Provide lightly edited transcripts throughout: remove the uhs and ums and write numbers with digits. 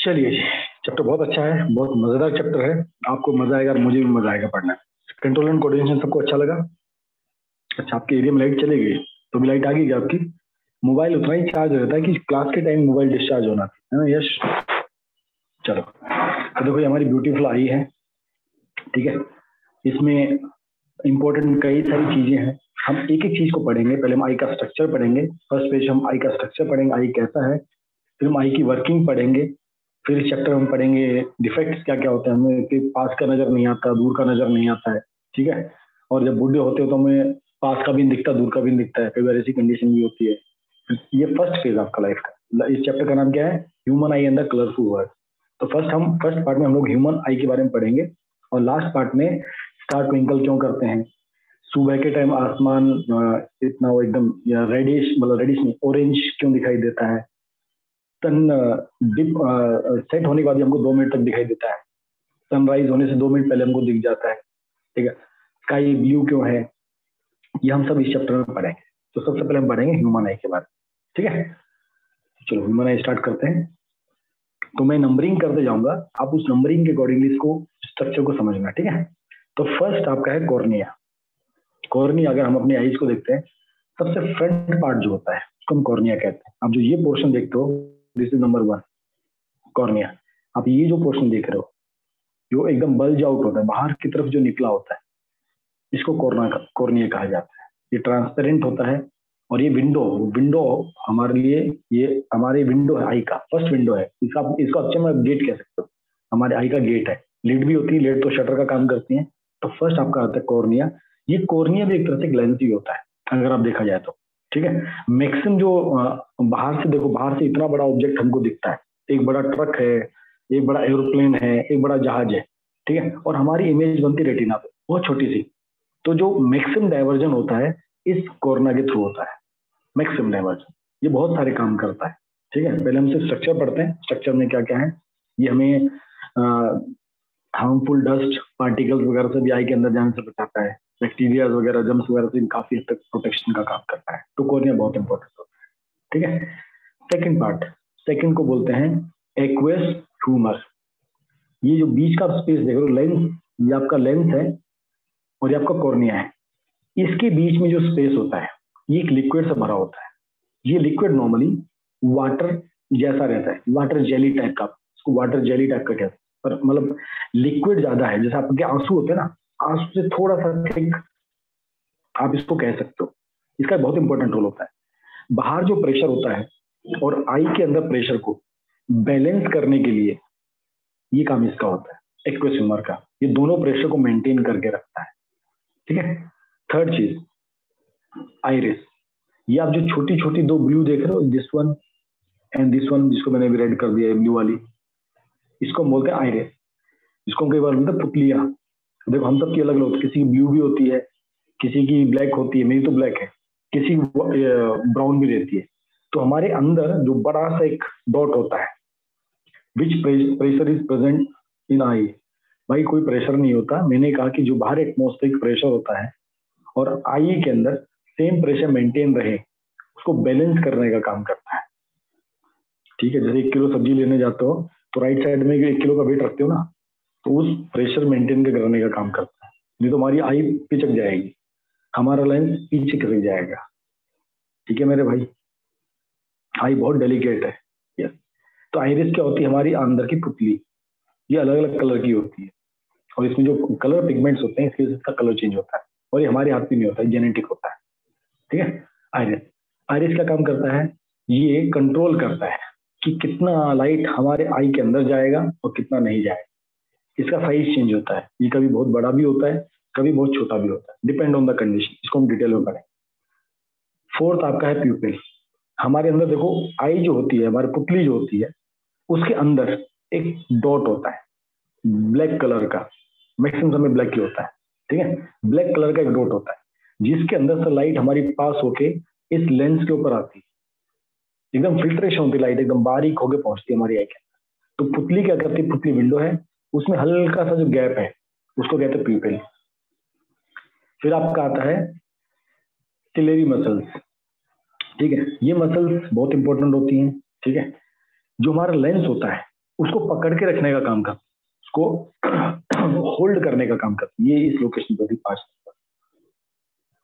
चलिए जी, चैप्टर बहुत अच्छा है, बहुत मजेदार चैप्टर है। आपको मजा आएगा और मुझे भी मजा आएगा पढ़ना। कंट्रोल एंड कोऑर्डिनेशन सबको अच्छा लगा। अच्छा, आपके एरिया में लाइट चली गई तो भी लाइट आ गई क्या आपकी? मोबाइल उतना ही चार्ज रहता है कि क्लास के टाइम मोबाइल डिस्चार्ज होना है ना? यश, चलो तो देखो ये हमारी ब्यूटीफुल आई है, ठीक है। इसमें इंपॉर्टेंट कई सारी चीजें हैं। हम एक एक चीज को पढ़ेंगे। पहले हम आई का स्ट्रक्चर पढ़ेंगे। फर्स्ट पेज हम आई का स्ट्रक्चर पढ़ेंगे, आई कैसा है। फिर हम आई की वर्किंग पढ़ेंगे। फिर इस चैप्टर में हम पढ़ेंगे डिफेक्ट्स क्या क्या होते हैं, हमें कि पास का नजर नहीं आता, दूर का नजर नहीं आता है, ठीक है। और जब बूढ़े होते हो तो हमें पास का भी नहीं दिखता, दूर का भी नहीं दिखता है, कई बार ऐसी कंडीशन भी होती है। ये फर्स्ट फेज आपका लाइफ का। इस चैप्टर का नाम क्या है? Human I and the colourful world. तो फर्स्ट पार्ट में हम लोग ह्यूमन आई के बारे में पढ़ेंगे, और लास्ट पार्ट में स्टार ट्विंकल क्यों करते हैं, सुबह के टाइम आसमान इतना वो एकदम रेडिश, मतलब रेडिश नहीं, ऑरेंज क्यों दिखाई देता है, सन डिप सेट होने के बाद हमको 2 मिनट तक दिखाई देता है, सनराइज होने से 2 मिनट पहले हमको दिख जाता है, ठीक है। स्काई ब्लू क्यों है, ये हम सब इस चैप्टर में पढ़ेंगे। तो सबसे पहले हम पढ़ेंगे ह्यूमन आई के बारे में, ठीक है। चलो ह्यूमन आई स्टार्ट करते हैं। तो मैं नंबरिंग करते जाऊंगा, आप उस नंबरिंग के अकॉर्डिंगली इसको स्ट्रक्चर को समझना, ठीक है। तो फर्स्ट आपका है कॉर्निया। कॉर्निया, अगर हम अपने आईज को देखते हैं, सबसे फ्रंट पार्ट जो होता है उसको हम कॉर्निया कहते हैं। आप जो ये पोर्शन देखते हो, दिस इज नंबर 1, कॉर्निया। आप ये जो पोर्शन देख रहे हो जो एकदम बल्ज आउट होता है, बाहर की तरफ जो निकला होता है, इसको कॉर्निया कहा जाता है। ये ट्रांसपेरेंट होता है। और ये विंडो विंडो हमारे लिए, ये हमारी विंडो है, आई का फर्स्ट विंडो है। इसको अच्छे में गेट कह सकते हो, हमारे आई का गेट है। लिड भी होती है, लिड तो शटर का काम करती है। तो फर्स्ट आपका आता है कॉर्निया। ये कॉर्निया भी एक तरह से लेंस ही होता है अगर आप देखा जाए तो, ठीक है। मैक्सिमम जो बाहर से देखो, बाहर से इतना बड़ा ऑब्जेक्ट हमको दिखता है, एक बड़ा ट्रक है, एक बड़ा एरोप्लेन है, एक बड़ा जहाज है, ठीक है। और हमारी इमेज बनती रेटिना पे, बहुत छोटी सी। तो जो मैक्सिमम डाइवर्जन होता है इस कॉर्निया के थ्रू होता है, मैक्सिमम डाइवर्जन। ये बहुत सारे काम करता है, ठीक है। पहले हमसे स्ट्रक्चर पढ़ते हैं। स्ट्रक्चर में क्या क्या है, ये हमें हार्मफुल डस्ट पार्टिकल्स वगैरह से भी आई के अंदर जाने से बचाता है। बैक्टीरिया वगैरह, जम्स वगैरह से काफी हद तक प्रोटेक्शन का काम करता है। तो कॉर्निया बहुत इंपॉर्टेंट होता है, ठीक है। सेकंड पार्ट, सेकंड को बोलते हैं एक्वेस ह्यूमर। ये जो बीच का स्पेस देख रहे हो, लेंस, ये आपका लेंस है और ये आपका कॉर्निया है। इसके बीच में जो स्पेस होता है ये एक लिक्विड से भरा होता है। ये लिक्विड नॉर्मली वाटर जैसा रहता है, वाटर जेली टाइप का, इसको वाटर जेली टाइप का कहते हैं। पर मतलब लिक्विड ज्यादा है, जैसे आपके आंसू होते हैं ना, आंसू से थोड़ा सा थिक आप इसको कह सकते हो। इसका बहुत इंपॉर्टेंट रोल होता है। बाहर जो प्रेशर होता है और आई के अंदर प्रेशर को बैलेंस करने के लिए ये काम इसका होता है, एक्वेस ह्यूमर का। ये दोनों प्रेशर को मेंटेन करके रखता है, ठीक है। थर्ड चीज, आइरिस। ये आप जो छोटी छोटी दो ब्लू देख रहे हो, this one and this one, जिसको मैंने भी रेड कर दिया है, ब्लू वाली, इसको हम बोलते हैं आइरिस। इसको हम कई बार बोलते हैं पुतलियां। देखो हम सबकी अलग अलग होती है, किसी की ब्लू भी होती है, किसी की ब्लैक होती है, मेरी तो ब्लैक है, किसी की ब्राउन भी रहती है। तो हमारे अंदर जो बड़ा सा एक डॉट होता है, which pressure is present in eye. भाई कोई प्रेशर नहीं होता, मैंने कहा कि जो बाहर एटमॉस्फेरिक प्रेशर होता है और आई के अंदर सेम प्रेशर मेंटेन रहे, उसको बैलेंस करने का काम करता है, ठीक है। जैसे 1 किलो सब्जी लेने जाते हो तो राइट साइड में 1 किलो का वेट रखते हो ना, तो उस प्रेशर मेंटेन करने का काम करता है। नहीं तो हमारी आई पिचक जाएगी, हमारा लाइन पीछे खिसक जाएगा, ठीक है मेरे भाई। आई बहुत डेलिकेट है, यस। तो आइरिस क्या होती है, हमारी अंदर की पुतली। ये अलग अलग कलर की होती है और इसमें जो कलर पिगमेंट्स होते हैं इसकी वजह से इसका कलर चेंज होता है। और ये हमारे हाथ में नहीं होता है, जेनेटिक होता है, ठीक है। आइरिस, आइरिस क्या काम करता है, ये कंट्रोल करता है कि कितना लाइट हमारे आई के अंदर जाएगा और कितना नहीं जाएगा। इसका साइज चेंज होता है, ये कभी बहुत बड़ा भी होता है, कभी बहुत छोटा भी होता है, डिपेंड ऑन द कंडीशन। इसको हम डिटेल में पढ़ें। फोर्थ आपका है प्यूपिल। हमारे अंदर देखो आई जो होती है, हमारी पुतली जो होती है, उसके अंदर एक डॉट होता है ब्लैक कलर का, मैक्सिमम समय ब्लैक ही होता है, ठीक है। ब्लैक कलर का एक डॉट होता है जिसके अंदर से लाइट हमारी पास होके इस लेंस के ऊपर आती है, एकदम फिल्ट्रेशन होती है, लाइट एकदम बारीक होके पहुंचती है हमारी आई के अंदर। तो पुतली क्या करती है, पुतली विंडो है, उसमें हल्का सा जो गैप है उसको कहते हैं प्यूपिल। फिर आपका आता है सिलेरी मसल्स, ठीक है। ये मसल्स बहुत इंपॉर्टेंट होती हैं, ठीक है। जो हमारा लेंस होता है उसको पकड़ के रखने का काम करती है, उसको होल्ड करने का काम करती है। ये इस लोकेशन पर भी 5 नंबर।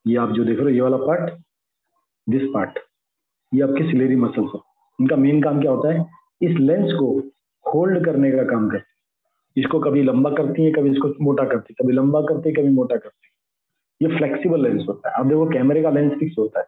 ये आप जो देख रहे हो ये वाला पार्ट, दिस पार्ट, ये आपके सिलेरी मसल्स है। इनका मेन काम क्या होता है, इस लेंस को होल्ड करने का काम करती है। इसको कभी लंबा करती है, कभी इसको मोटा करती है, कभी लंबा करती है, कभी मोटा करती है। ये फ्लेक्सिबल लेंस होता है। अब देखो कैमरे का लेंस फिक्स होता है,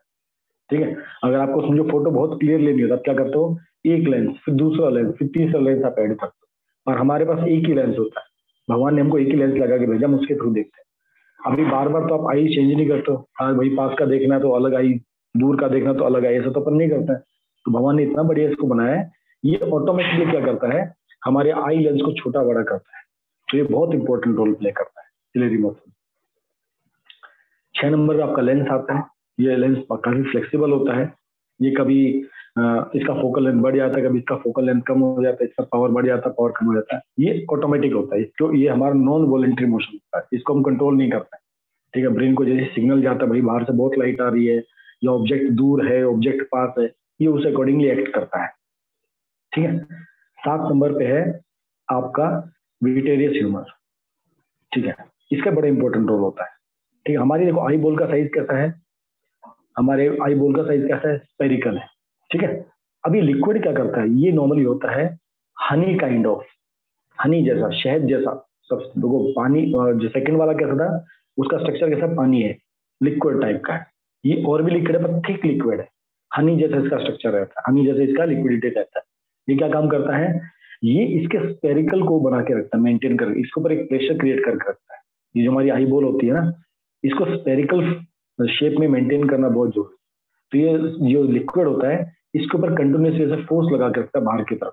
ठीक है। अगर आपको समझो फोटो बहुत क्लियर लेनी हो तो आप क्या करते हो, एक लेंस, फिर दूसरा लेंस, फिर तीसरा लेंस आप ऐड करते हो। और हमारे पास एक ही लेंस होता है, भगवान ने हमको एक ही लेंस लगा के भेजा, हम उसके थ्रू देखते हैं। अभी बार बार तो आप आई चेंज नहीं करते हो, हाँ भाई पास का देखना है तो अलग आई, दूर का देखना तो अलग आई, ऐसा तो अपन नहीं करते हैं। तो भगवान ने इतना बढ़िया इसको बनाया है, ये ऑटोमेटिकली क्या करता है, हमारे आई लेंस को छोटा बड़ा करता है। तो ये बहुत इंपॉर्टेंट रोल प्ले करता है सिलेरी मसल। 6 नंबर आपका लेंस आता है। ये लेंस काफी फ्लेक्सिबल होता है। ये कभी इसका फोकल लेंथ बढ़ जाता है, कभी इसका फोकल लेंथ कम हो जाता है, इसका पावर बढ़ जाता है, पावर कम हो जाता है। ये ऑटोमेटिक होता है, तो ये हमारा नॉन वॉलेंट्री मोशन होता है, इसको हम कंट्रोल नहीं करते हैं, ठीक है। ब्रेन को जैसे सिग्नल जाता है भाई बाहर से बहुत लाइट आ रही है, या ऑब्जेक्ट दूर है, ऑब्जेक्ट पास है, ये उस अकॉर्डिंगली एक्ट करता है, ठीक है। 7 नंबर पे है आपका विटेरियस ह्यूमर, ठीक है। इसका बड़ा इंपॉर्टेंट रोल होता है, ठीक है। हमारी देखो आई बॉल का साइज कैसा है, हमारे आई बॉल का साइज कैसा है, स्पेरिकल है, ठीक है। अभी लिक्विड क्या करता है, ये नॉर्मली होता है हनी काइंड ऑफ, हनी जैसा, शहद जैसा। सब देखो पानी, जो सेकंड वाला कैसा था, उसका स्ट्रक्चर कैसा, पानी है, लिक्विड टाइप का है। ये और भी लिक्विड है पर थिक लिक्विड है, हनी जैसा इसका स्ट्रक्चर रहता है, हनी जैसा इसका लिक्विडिटी रहता है। ये क्या काम करता है, ये इसके स्पेरिकल को बना के रखता है, मेंटेन करके, इसके ऊपर एक प्रेशर क्रिएट करके रखता है। ये जो हमारी आई बॉल होती है ना, इसको स्पेरिकल शेप में मेंटेन करना बहुत जरूरी है। तो ये जो लिक्विड होता है, इसके ऊपर कंटिन्यूसली ऐसे फोर्स लगा के रखता है बाहर की तरफ,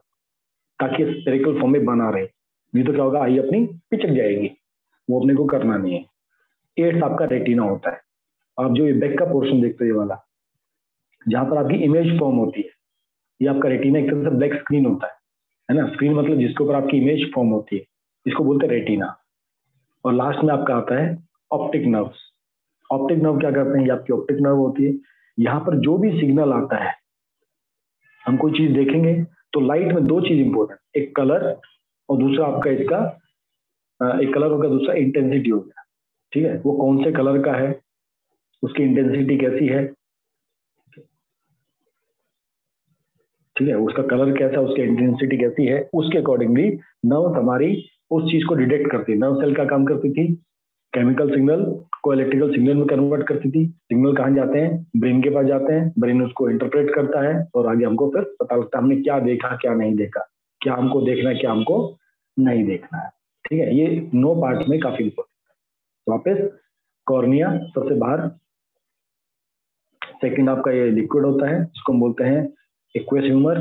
ताकि स्पेरिकल फॉर्म में बना रहे। नहीं तो क्या होगा, आई अपनी पिचक जाएगी, वो अपने को करना नहीं है। 8 आपका रेटिना होता है। आप जो ये बैक का पोर्शन देखते हो, ये वाला जहां पर आपकी इमेज फॉर्म होती है, ये आपका रेटिना एक तरह से ब्लैक स्क्रीन होता है ना। स्क्रीन मतलब जिसके ऊपर आपकी इमेज फॉर्म होती है, इसको बोलते हैं रेटिना। और लास्ट में आपका आता है ऑप्टिक नर्व्स। ऑप्टिक नर्व क्या करते हैं, ये आपकी ऑप्टिक नर्व होती है। यहाँ पर जो भी सिग्नल आता है, हम कोई चीज देखेंगे तो लाइट में 2 चीज इंपॉर्टेंट, एक कलर और दूसरा आपका इसका एक कलर होगा, दूसरा इंटेंसिटी हो गया, ठीक है। वो कौन से कलर का है, उसकी इंटेंसिटी कैसी है, ठीक है, उसका कलर कैसा है, उसकी इंटेंसिटी कैसी है, उसके अकॉर्डिंगली नर्व हमारी उस चीज को डिटेक्ट करती है। नर्व सेल का काम करती थी, केमिकल सिग्नल को इलेक्ट्रिकल सिग्नल में कन्वर्ट करती थी। सिग्नल कहाँ जाते हैं, ब्रेन के पास जाते हैं, ब्रेन उसको इंटरप्रेट करता है और आगे हमको फिर पता लगता है हमने क्या देखा क्या नहीं देखा, क्या हमको देखना है क्या हमको नहीं देखना है, ठीक है। ये 9 पार्ट में काफी इंपॉर्टेंट है। वापस कॉर्निया सबसे बाहर, सेकंड आपका ये लिक्विड होता है, इसको हम बोलते हैं एक्वेस ह्यूमर।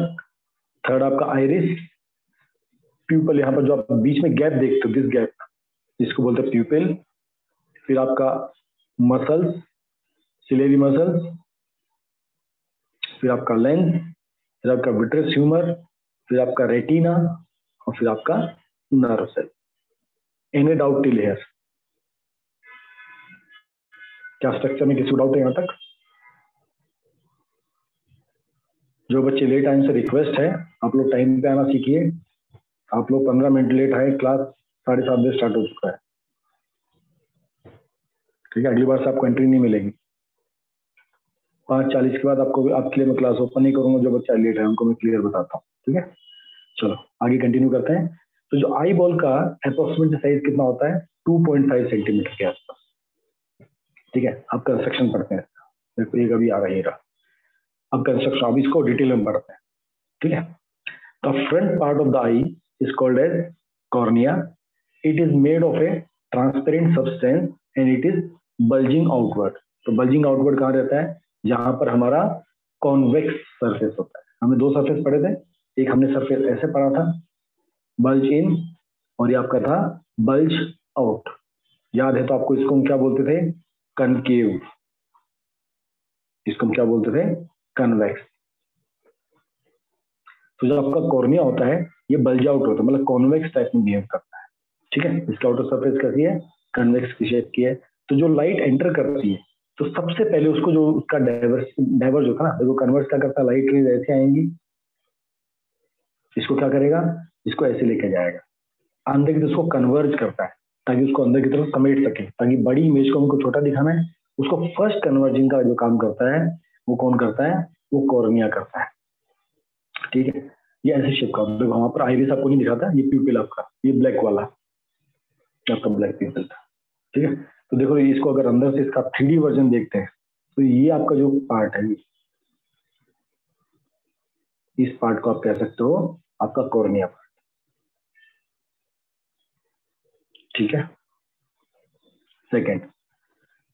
थर्ड आपका आइरिस, प्यूपल, यहाँ पर जो आप बीच में गैप देखते हो, दिस गैप, इसको बोलते हैं प्यूपिल। फिर आपका मसल्स, सिलेरी मसल्स, फिर आपका लेंस, फिर आपका विट्रस ह्यूमर, फिर आपका रेटिना और फिर आपका nerve cell. Any doubt till here? क्या स्ट्रक्चर में किसी डाउट है यहाँ तक? जो बच्चे लेट आए उनसे रिक्वेस्ट है, आप लोग टाइम पे आना सीखिए। आप लोग 15 मिनट लेट आए, क्लास 7:30 बजे स्टार्ट हो चुका है, ठीक है। अगली बार से आपको एंट्री नहीं मिलेगी। 5:40 के बाद आपको, आपके लिए मैं क्लास ओपन नहीं करूंगा। जो बच्चा लेट है उनको मैं क्लियर बताता हूँ, ठीक है। चलो आगे कंटिन्यू करते हैं। तो जो आई बॉल का अप्रोक्सीमेट साइज कितना होता है, 2.5 सेंटीमीटर के आसपास, ठीक है। अब कंस्ट्रक्शन पढ़ते हैं, एक अभी आ रही है। अब कंस्ट्रक्शन, अब इसको डिटेल में पढ़ते हैं, ठीक है। The front part of the eye is called as cornea. It is made of a transparent substance and it is bulging outward. तो बल्जिंग आउटवर्ड कहाँ रहता है, जहां पर हमारा कॉन्वेक्स सरफेस होता है। हमने 2 सरफेस पढ़े थे, एक हमने सरफेस ऐसे पढ़ा था, बल्ज इन, और ये आपका था बल्ज आउट। याद है तो आपको इसको हम क्या बोलते थे, कनकेव। इसको हम क्या बोलते थे, कन्वेक्स। तो जो आपका कॉर्निया होता है ये बल्ज आउट होता है, मतलब कॉन्वेक्स टाइप में बिहेव करता है, ठीक है। इसका आउटर सरफेस कैसी है, कन्वेक्स की शेप की है। तो जो लाइट एंटर करती है तो सबसे पहले उसको जो उसका डाइवर्ज होता है ना, देखो कन्वर्स क्या करता है, लाइट रेज ऐसे आएंगी, इसको क्या करेगा, इसको ऐसे लेके जाएगा, अंदर की तरफ उसको कन्वर्ज करता है ताकि उसको अंदर की तरफ समेट सके, ताकि बड़ी इमेज को हमको छोटा दिखाना है, उसको फर्स्ट कन्वर्जिंग का जो काम करता है वो कौन करता है, वो कॉर्निया करता है। ठीक है, ये ऐसे शेप का, देखो वहां पर आइरिस आपको नहीं दिखाता, ये प्यूपिल आपका, ये ब्लैक वाला आपका ब्लैक प्यूपिल था। ठीक है, तो देखो इसको अगर अंदर से इसका 3D वर्जन देखते हैं तो ये आपका जो पार्ट है, इस पार्ट को आप कह सकते हो आपका कॉर्निया पार्ट। ठीक है, second,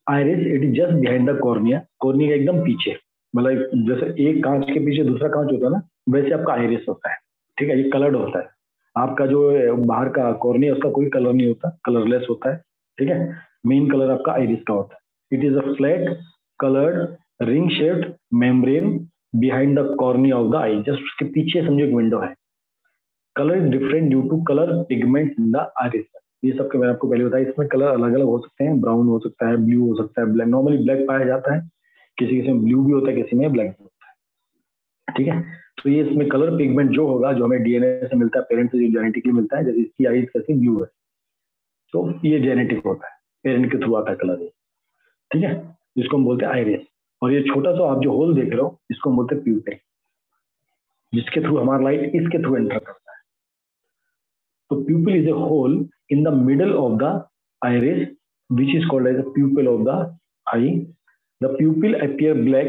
iris it is just behind the cornea, cornea के एकदम पीछे, मतलब जैसे एक कांच के पीछे दूसरा कांच होता है ना, वैसे आपका आइरिस होता है। ठीक है, ये कलर्ड होता है, आपका जो बाहर का कॉर्निया उसका कोई कलर नहीं होता, कलरलेस होता है। ठीक है, मेन कलर आपका आइरिस का होता है। It is a flat coloured ring shaped membrane behind the cornea of the eye, just उसके पीछे समझो एक विंडो है। Colour is different due to colour pigment in the iris, ये सब के मैंने आपको पहले बताया, इसमें कलर अलग अलग हो सकते हैं, ब्राउन हो सकता है, ब्लू हो सकता है, ब्लैक, नॉर्मली ब्लैक पाया जाता है, किसी किसी में ब्लू भी होता है, किसी में ब्लैक भी होता है। ठीक है, तो ये इसमें कलर पिगमेंट जो होगा, जो हमें डीएनए से मिलता है, पेरेंट से जो जेनेटिकली मिलता है, जैसे इसकी आइज कैसी ब्लू है, तो ये जेनेटिक होता है, पेरेंट के थ्रू आता है कलर। ठीक है, जिसको हम बोलते हैं आइरिस। और ये छोटा सा आप जो होल देख रहे हो, इसको हम बोलते हैं प्यूपिल, जिसके थ्रू हमारा लाइट इसके थ्रू एंटर करता है। तो pupil is a hole in the middle of the iris, which is called as the pupil of the eye. The pupil appear black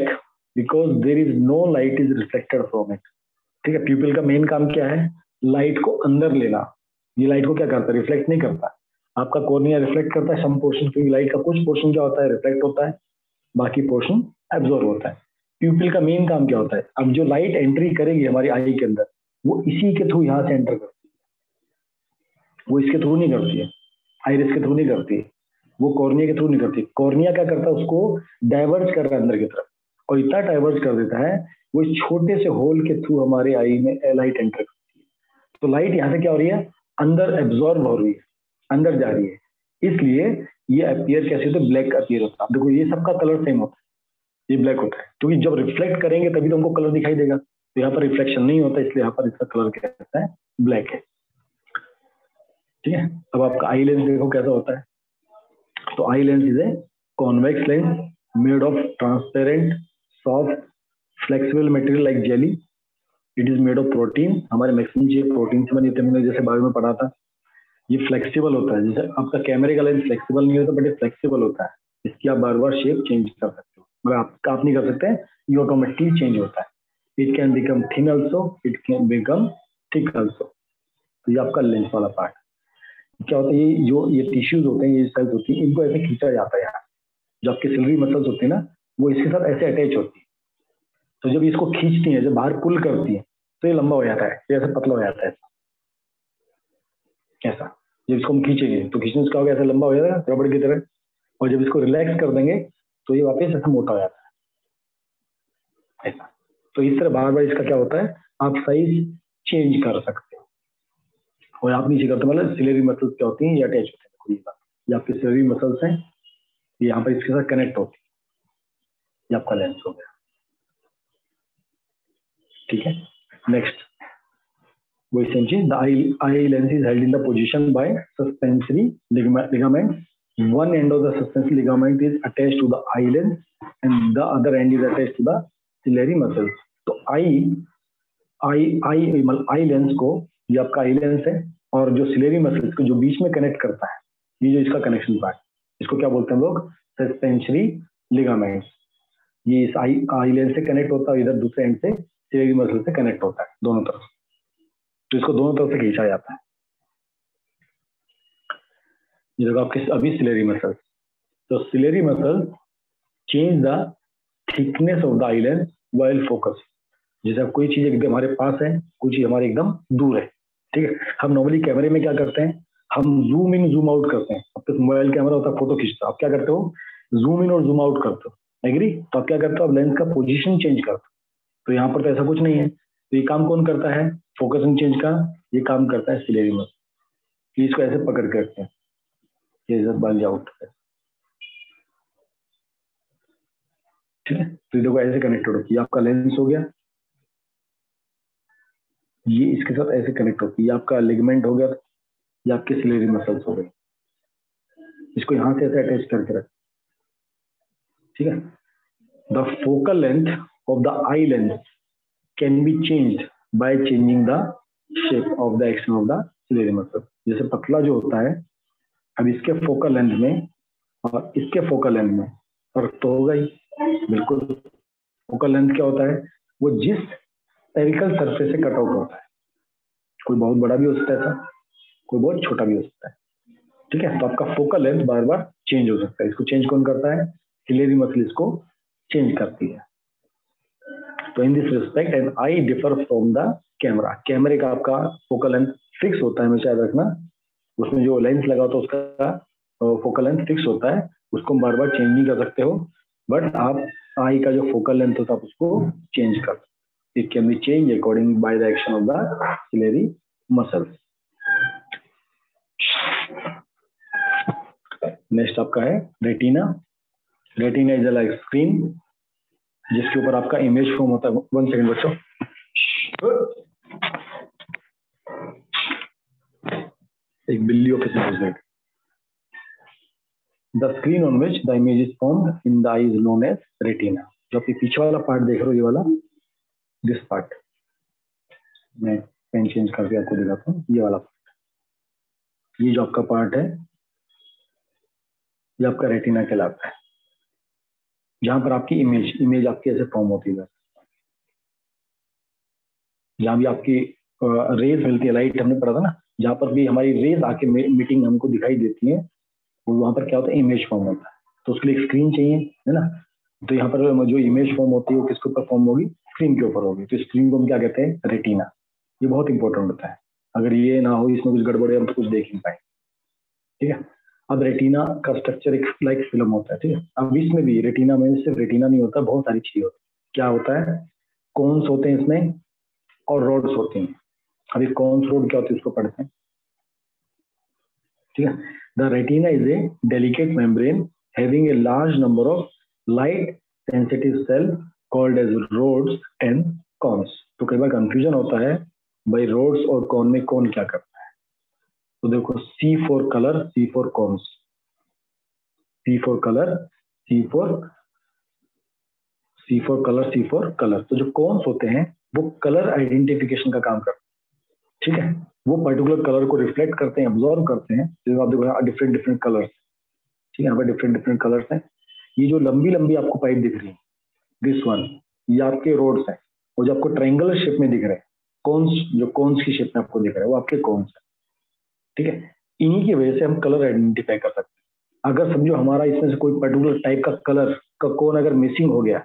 because there is no light is reflected from it. ठीक है, pupil का main काम क्या है, light को अंदर लेना। ये लाइट को क्या करता है, रिफ्लेक्ट नहीं करता। आपका कॉर्निया रिफ्लेक्ट करता है सम पोर्शन, क्योंकि लाइट का कुछ पोर्शन क्या होता है, रिफ्लेक्ट होता है, बाकी पोर्शन एब्जॉर्ब होता है। प्यूपिल का मेन काम क्या होता है, अब जो लाइट एंट्री करेगी हमारी आई के अंदर, वो इसी के थ्रू यहाँ से एंटर करती है, वो इसके थ्रू नहीं करती है, आइरिस के थ्रू नहीं करती है, वो कॉर्निया के थ्रू नहीं करती। कॉर्निया क्या करता है, उसको डाइवर्ज कर रहा है अंदर की तरफ, और इतना डाइवर्ज कर देता है वो इस छोटे से होल के थ्रू हमारे आई में लाइट एंटर करती है। तो लाइट यहाँ से क्या हो रही है, अंदर एब्जॉर्ब हो रही है, अंदर जा रही है, इसलिए ये अपीयर कैसे होता है, ब्लैक अपीयर होता है। देखो ये सबका कलर सेम होता है, ये ब्लैक होता है, क्योंकि जब रिफ्लेक्ट करेंगे तभी तो हमको कलर दिखाई देगा, तो यहाँ पर रिफ्लेक्शन नहीं होता, इसलिए यहाँ पर इसका कलर क्या रहता है, ब्लैक है। ठीक है, अब आपका आई लेंस देखो कैसा होता है। तो eye lens is a convex lens made of transparent soft flexible material like jelly. It is made of protein, हमारे मैक्सिमम चीजें प्रोटीन से बनी होती है, हमने जैसे बायो में पढ़ा था। ये फ्लेक्सिबल होता है, जैसे आपका कैमरे का लेंस फ्लेक्सिबल नहीं होता, बट ये फ्लेक्सिबल होता है, इसकी आप बार बार शेप चेंज कर सकते हो, मतलब आप नहीं कर सकते, ये ऑटोमेटिकली चेंज होता है। It can become thin also, it can become thick also. तो ये आपका लेंस वाला पार्ट क्या होता है, ये जो ये टिश्यूज होते हैं, ये सेल्स होती है, इनको ऐसे खींचा जाता है यहाँ, जो आपकी सिल्वरी मसल्स होती है ना, वो इसके साथ ऐसे अटैच होती है। तो जब इसको खींचती है, जब बाहर पुल करती है, तो ये लंबा हो जाता है, ये ऐसे पतला हो जाता है ऐसा। जब इसको हम खींचेंगे तो खींचने से क्या होगा, ऐसा लंबा हो जाएगा रबड़ की तरह, और जब इसको रिलैक्स कर देंगे तो ये वापस ऐसा मोटा हो जाता है ऐसा। तो इस तरह बार बार इसका क्या होता है, आप साइज चेंज कर सकते हो। और आप नीचे करते मतलब सिलेरी मसल्स क्या होती हैं, ये अटैच होते हैं, ये आपके सिलेरी मसल्स हैं, ये यहाँ पर इसके साथ कनेक्ट होती है, ये आपका लेंस हो गया। ठीक है, नेक्स्ट वही सेम चीज, the eye lens is held in the position by suspensory ligament. One end of the suspensory ligament is attached to the eye lens and the other end is attached to the ciliary muscles. तो eye lens को, ये आपका eye lens है, और जो ciliary muscles को जो बीच में कनेक्ट करता है, ये जो इसका कनेक्शन पार्ट, इसको क्या बोलते हैं हम लोग, सस्पेंसरी लिगामेंट्स। ये इस आई लेंस से कनेक्ट होता है, इधर दूसरे एंड से सिलेरी मसल से कनेक्ट होता है दोनों तरफ, तो इसको दोनों तरफ से खींचा जाता है। ये देखो आपके अभी सिलेरी मसल, तो ciliary muscle change the thickness of the eye lens while focus. जैसे कोई चीज एकदम हमारे पास है, कोई चीज हमारे एकदम दूर है। ठीक है, हम नॉर्मली कैमरे में क्या करते हैं, हम जूम इन जूम आउट करते हैं। अब तो मोबाइल कैमरा होता है, फोटो खींचता है, आप क्या करते हो, जूम इन और जूम आउट करते हो, एग्री। तो आप क्या करते हो, आप लेंस का पोजीशन चेंज करते हो। तो यहाँ पर तो ऐसा कुछ नहीं है, तो ये काम कौन करता है, फोकसिंग चेंज का ये काम करता है सिलेरी मसल। इसको ऐसे पकड़ के रखते हैं, ये बन आउट। ठीक है, तो देखो ऐसे कनेक्टेड होती है, आपका लेंस हो गया। ये इसके साथ ऐसे कनेक्ट होती है, ये आपका लिगमेंट हो गया, ये आपके सिलेरी मसल्स हो गए, इसको यहाँ से ऐसे अटैच करके रख, ठीक है। The focal length of the eye lens can be changed by changing the shape of the action of the ciliary muscle. जैसे पतला जो होता है, अब इसके फोकल लेंथ में और इसके फोकल लेंथ में फर्क तो होगा ही, बिल्कुल। फोकल लेंथ क्या होता है, वो जिस स्फेरिकल सरफेस से कट आउट होता है, कोई बहुत बड़ा भी हो सकता है ऐसा, कोई बहुत छोटा भी हो सकता है, ठीक है। तो आपका फोकल लेंथ बार बार चेंज हो सकता है, इसको चेंज कौन करता है, सिलेरी मसल इसको चेंज करती है। तो in this respect an eye differ from the camera, कैमरे का आपका फोकल लेंथ फिक्स होता है, हमेशा याद रखना, उसमें जो लेंस लगा होता है उसका फोकल लेंथ फिक्स होता है, उसको बार बार चेंज नहीं कर सकते हो, बट आप आई का जो फोकल लेंथ होता है आप उसको चेंज कर सकते, it can be change according by the action of the ciliary muscles. Next आपका है retina. Retina is like screen जिसके ऊपर आपका इमेज फॉर्म होता है। 1 सेकंड बच्चों, एक बिल्ली ऑफिस में घुस गई। The screen on which the image is formed in the eye is known as retina. जो आप पीछे वाला पार्ट देख रहे हो, ये वाला, दिस पार्ट, मैं पेन चेंज करके आपको दिखाता हूँ, ये वाला पार्ट, ये जो आपका पार्ट है ये आपका रेटिना कहलाता है, जहां पर आपकी इमेज आपकी ऐसे फॉर्म होती है, जहां भी आपकी रेज मिलती है, लाइट हमने पढ़ा था ना, जहां पर भी हमारी रेज आके मीटिंग हमको दिखाई देती है, वहां पर क्या होता है, इमेज फॉर्म होता है। तो उसके लिए स्क्रीन चाहिए, है ना। तो यहाँ पर जो इमेज फॉर्म होती है वो किसके ऊपर फॉर्म होगी, स्क्रीन के ऊपर होगी। तो स्क्रीन को हम क्या कहते हैं, रेटिना। ये बहुत इंपॉर्टेंट होता है, अगर ये ना हो, इसमें कुछ गड़बड़ है, हम तो कुछ देख नहीं पाए, ठीक है। अब रेटिना का स्ट्रक्चर एक लाइक फिल्म होता है, ठीक है। अब इसमें भी रेटिना में सिर्फ रेटिना नहीं होता, बहुत सारी चीजें होती है। क्या होता है, कोन्स होते हैं इसमें और रोड्स होती हैं। अभी कोन्स रोड क्या होती है उसको पढ़ते हैं, ठीक है। The retina is a delicate membrane having a large number of light sensitive cell called as rods and cones. तो कई बार कंफ्यूजन होता है भाई रोड्स और कॉन में कौन क्या करता है। तो देखो, C for colour, C for cones, C for colour, C for colour, C for colour. तो जो कॉन्स होते हैं वो कलर आइडेंटिफिकेशन का काम करते हैं, ठीक है। वो पर्टिकुलर कलर को रिफ्लेक्ट करते हैं, ऑब्जॉर्व करते हैं। जैसे आप देखो डिफरेंट डिफरेंट कलर्स, ठीक है, यहाँ पर डिफरेंट डिफरेंट कलर्स हैं। ये जो लंबी लंबी आपको पाइप दिख रही है, दिस वन, ये आपके रोड्स हैं। और जो आपको ट्रायंगुलर शेप में दिख रहे हैं कॉन्स, जो कॉन्स की शेप में आपको दिख रहा है वो आपके कॉन्स है, ठीक है। इन्हीं की वजह से हम कलर आइडेंटिफाई कर सकते हैं। अगर समझो हमारा इसमें से कोई पर्टिकुलर टाइप का कलर का कौन अगर मिसिंग हो गया,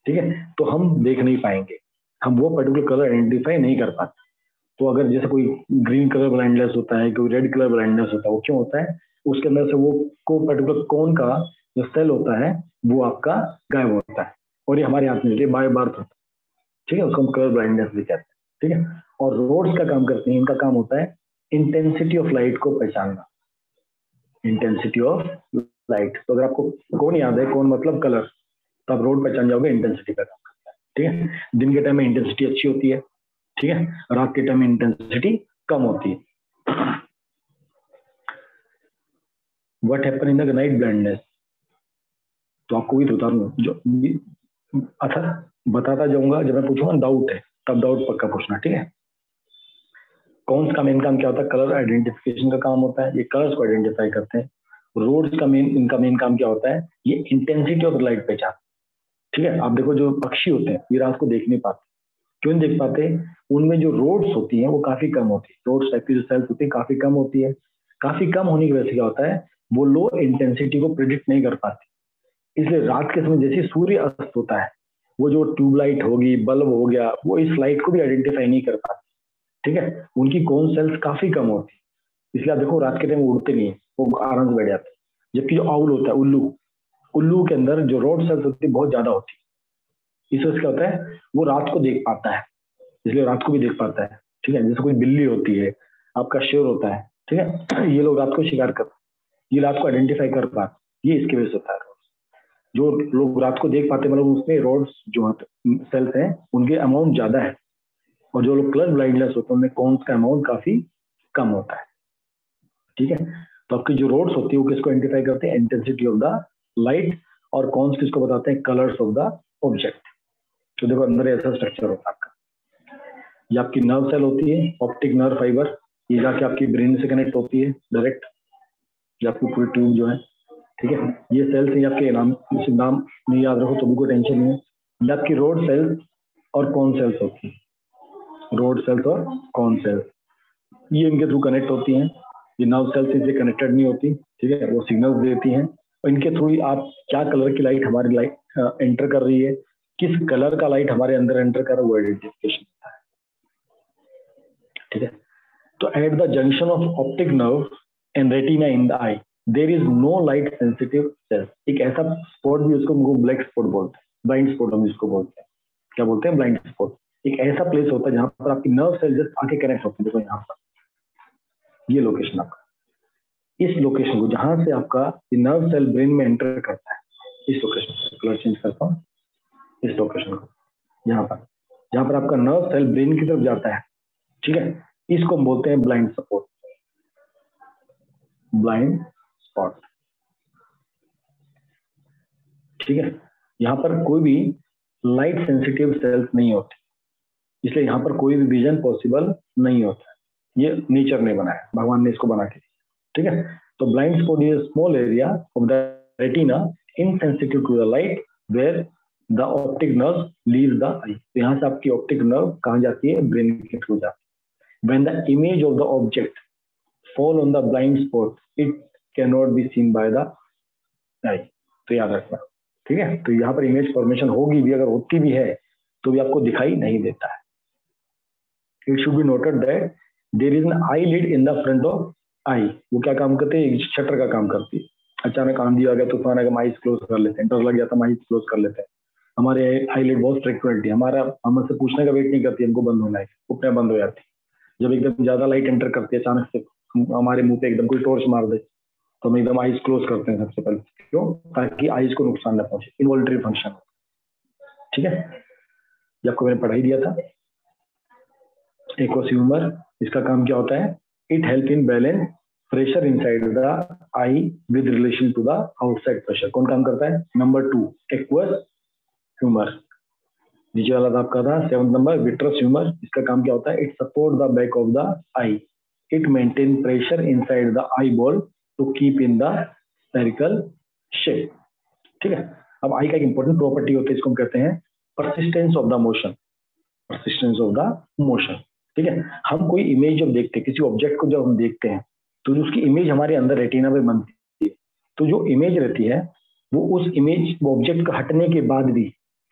ठीक है, तो हम देख नहीं पाएंगे, हम वो पर्टिकुलर कलर आइडेंटिफाई नहीं कर पाते। तो अगर जैसे कोई ग्रीन कलर ब्लाइंडनेस होता है, कोई रेड कलर ब्लाइंडनेस होता है, वो क्यों होता है, उसके अंदर से वो को पर्टिकुलर कौन का जो सेल होता है वो आपका गायब होता है, और ये हमारे हाथ में बाय बर्थ होता है, ठीक है। उसको हम कलर ब्लाइंडनेस भी कहते हैं, ठीक है। और रोड्स का काम करते हैं, इनका काम होता है इंटेंसिटी ऑफ लाइट को पहचानना, इंटेंसिटी ऑफ लाइट। तो अगर आपको कौन याद है, कौन मतलब कलर, तो आप रोड पहचान जाओगे, इंटेंसिटी का काम करता है, ठीक है। दिन के टाइम में इंटेंसिटी अच्छी होती है, ठीक है, रात के टाइम में इंटेंसिटी कम होती है। What happen in the night blindness, तो आपको भी बता दूं, जो अच्छा बताता जाऊंगा, जब मैं पूछूंगा डाउट है तब डाउट पक्का पूछना, ठीक है। कौन का मेन काम क्या होता है, कलर आइडेंटिफिकेशन का काम होता है, ये कलर्स को आइडेंटिफाई करते हैं। रोड्स का इनका मेन काम क्या होता है, ये इंटेंसिटी ऑफ लाइट पहचान, ठीक है। आप देखो जो पक्षी होते हैं ये रात को देख नहीं पाते, क्यों नहीं देख पाते, उनमें जो रोड्स होती हैं वो काफी कम होती है, रोड्स टाइप की जो सेल्स होती है काफी कम होती है। काफी कम होने की वजह से क्या होता है, वो लो इंटेंसिटी को प्रिडिक्ट नहीं कर पाती, इसलिए रात के समय जैसे सूर्य अस्त होता है, वो जो ट्यूबलाइट होगी, बल्ब हो गया, वो इस लाइट को भी आइडेंटिफाई नहीं कर पाती, ठीक है। उनकी कौन सेल्स काफी कम होती है, इसलिए आप देखो रात के टाइम उड़ते नहीं है, वो आराम से बैठ जाते हैं। जबकि जो आउल होता है, उल्लू, उल्लू के अंदर जो रोड सेल्स होती है बहुत ज्यादा होती है, इस वजह से क्या होता है, वो रात को देख पाता है, इसलिए रात को भी देख पाता है, ठीक है। जैसे कोई बिल्ली होती है, आपका शेर होता है, ठीक है, ये लोग रात को शिकार करते हैं, ये रात को आइडेंटिफाई कर पाते, ये इसकी वजह से होता है। जो लोग रात को देख पाते मतलब उसमें रोड्स जो सेल्स हैं उनके अमाउंट ज्यादा है, और जो लोग कलर ब्लाइंडनेस होते हैं उनमें कॉन्स का अमाउंट काफी कम होता है। ठीक है, तो आपकी जो रोड्स होती है वो किसको आइडेंटिफाई करते हैं? Intensity of the light. और कॉन्स किसको बताते हैं? Colours of the object. तो देखो अंदर ऐसा स्ट्रक्चर होता है आपका। ये आपकी नर्व सेल होती है, ऑप्टिक नर्व फाइबर, ये जाके आपकी ब्रेन से कनेक्ट होती है डायरेक्ट, ये आपकी पूरी ट्यूब जो है। ठीक है, ये सेल्स ही आपके नाम नहीं याद रखो तो भी कोई टेंशन नहीं है। ये आपकी रोड सेल्स और कॉन सेल्स होती है, रोड सेल्स और कॉन सेल्स, ये इनके थ्रू कनेक्ट होती हैं। ये नर्व सेल्स इनसे कनेक्टेड नहीं होती, ठीक है, वो सिग्नल्स देती हैं और इनके थ्रू ही आप क्या कलर की लाइट हमारी लाइट एंटर कर रही है, किस कलर का लाइट हमारे अंदर एंटर कर रहा है, वो आइडेंटिफिकेशन होता है। ठीक है, तो at the junction of optic nerve and retina in the eye there is no light sensitive cells. एक ऐसा स्पॉट भी, उसको ब्लैक स्पॉट बोलते हैं, ब्लाइंड स्पॉट हम जिसको बोलते हैं। क्या बोलते हैं? Blind spot. एक ऐसा प्लेस होता है जहां पर आपकी नर्व सेल जस्ट आके कनेक्ट होती है। देखो यहाँ पर ये लोकेशन आपका, इस लोकेशन को जहां से आपका नर्व सेल ब्रेन में एंटर करता है, इस लोकेशन को कलर चेंज करता हूँ, इस लोकेशन को, यहाँ पर जहां पर आपका नर्व सेल ब्रेन की तरफ जाता है। ठीक है, इसको हम बोलते हैं ब्लाइंड स्पॉट, ब्लाइंड स्पॉट। ठीक है, यहाँ पर कोई भी लाइट सेंसिटिव सेल्स नहीं होती, इसलिए यहाँ पर कोई भी विजन पॉसिबल नहीं होता। ये नेचर ने बनाया, भगवान ने इसको बना के। ठीक है, तो blind spot is small area of the retina insensitive to the light where the optic nerve leave the eye. तो यहाँ से आपकी ऑप्टिक नर्व कहाँ जाती है? ब्रेन के थ्रू जाती है। When the image of the object fall on the blind spot it can not be seen by the eye. तो याद रखना। ठीक है, तो यहाँ पर इमेज फॉर्मेशन होगी भी, अगर होती भी है तो भी आपको दिखाई नहीं देता है। It should be noted that there is an eyelid in the front of eye. वो क्या काम करते हैं? शटर का काम करती है। अचानक आंधी आ गया, तूफान आ गया, हम आईज क्लोज कर लेते हैं, डर लग गया तो हम आईज क्लोज कर लेते हैं। हमारे आई लिड बहुत फ्रिक्वेंटली हमारा हमसे पूछने का वेट नहीं करती, हमको बंद होना है, अपने बंद हो जाती है। जब एकदम ज्यादा लाइट एंटर करती है अचानक से, हमारे मुंह पे एकदम कोई टॉर्च मार दे तो हम एकदम आईज क्लोज करते हैं सबसे पहले। क्यों? ताकि आईज को नुकसान न पहुंचे, इनवॉल्टरी फंक्शन। ठीक है, ये आपको मैंने पढ़ाई दिया था। एक्वस ह्यूमर, इसका काम क्या होता है? It help in balance pressure inside the eye with relation to the outside pressure. कौन काम करता है? Number 2 aqueous humour. नीचे वाला था आपका था 7th नंबर विट्रस ह्यूमर। इसका काम क्या होता है? It support the back of the eye, it maintain pressure inside the eyeball to keep in the spherical shape. ठीक है, अब आई का एक इंपॉर्टेंट प्रॉपर्टी होती है, इसको हम कहते हैं persistence of the motion, persistence of the motion. ठीक है, हम कोई इमेज जब देखते हैं, किसी ऑब्जेक्ट को जब हम देखते हैं तो उसकी इमेज हमारे अंदर रेटिना में बनती है। तो जो इमेज रहती है वो उस इमेज, वो ऑब्जेक्ट का हटने के बाद भी,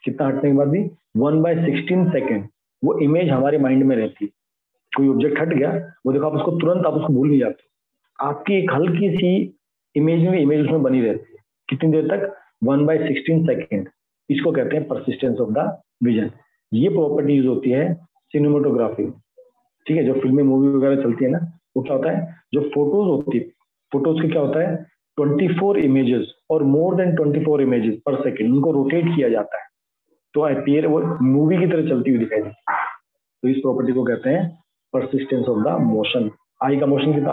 कितना हटने के बाद भी? 1/16 सेकेंड वो इमेज हमारे माइंड में रहती है। कोई ऑब्जेक्ट हट गया, वो देखो आप उसको तुरंत आप उसको भूल नहीं जाते, आपकी एक हल्की सी इमेज उसमें बनी रहती है। कितनी देर तक? 1/16 सेकेंड। इसको कहते हैं परसिस्टेंस ऑफ द विजन। ये प्रॉपर्टी यूज होती है सिनेमेटोग्राफी में। ठीक है, जो फिल्में मूवी वगैरह चलती है ना, वो क्या होता है? जो फोटोज होती है, फोटोज के क्या होता है? 24 इमेजेस और मोर देन 24 इमेजेस पर सेकेंड, उनको रोटेट किया जाता है तो अपीयर वो मूवी की तरह चलती हुई दिखाई देती है। तो इस प्रॉपर्टी को कहते हैं परसिस्टेंस ऑफ द मोशन। आई का मोशन कितना?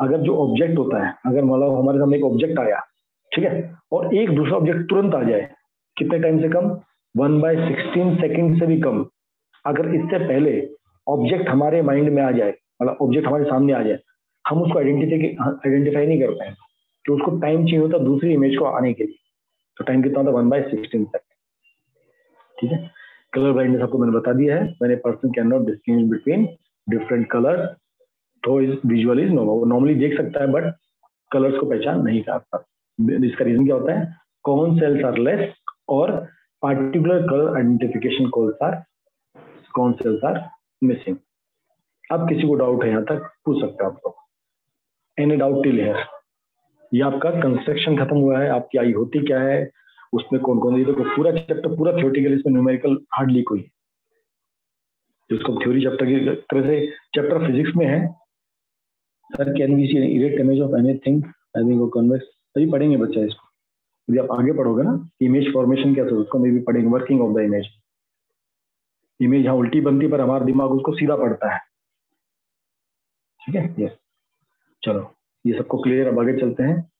अगर जो ऑब्जेक्ट होता है, अगर मतलब हमारे सामने एक ऑब्जेक्ट आया, ठीक है, और एक दूसरा ऑब्जेक्ट तुरंत आ जाए, कितने टाइम से कम? 1/16 सेकेंड से भी कम। अगर इससे पहले ऑब्जेक्ट हमारे माइंड में आ जाए, मतलब ऑब्जेक्ट हमारे सामने आ जाए, हम उसको आइडेंटिफाई नहीं कर पाए, तो उसको टाइम चाहिए होता दूसरी इमेज को आने के लिए। तो टाइम कितना होता? 1/16 सेकेंड। ठीक है, कलर ब्लाइंडनेस आपको मैंने बता दिया है। मैंने person can not distinguish between different colour, तो इज विजुअल इज नॉर्मल, वो नॉर्मली देख सकता है बट कलर्स को पहचान नहीं कर सकता। इसका रीजन क्या होता है? कॉमन सेल्स आर लेस और particular colour identification common cells are missing. अब किसी को डाउट है यहाँ तक पूछ सकते हैं आपको। Any doubt till here? ये आपका कंस्ट्रक्शन खत्म हुआ है, आपकी आई होती क्या है, उसमें कौन कौन सी, तो पूरा चैप्टर पूरा थ्योरेटिकल, इसमें न्यूमेरिकल हार्डली कोई, जिसको थ्योरी चैप्टर की तरह से चैप्टर फिजिक्स में है। Sir can we see erect image of anything having a convex, अभी पढ़ेंगे बच्चा इसको। यदि आप आगे पढ़ोगे ना इमेज फॉर्मेशन कैसे, उसको मैं भी पढ़ेंगे, working of the image. Image यहाँ उल्टी बनती है पर हमारा दिमाग उसको सीधा पढ़ता है। ठीक है, यस। चलो ये सबको क्लियर, अब आगे चलते हैं।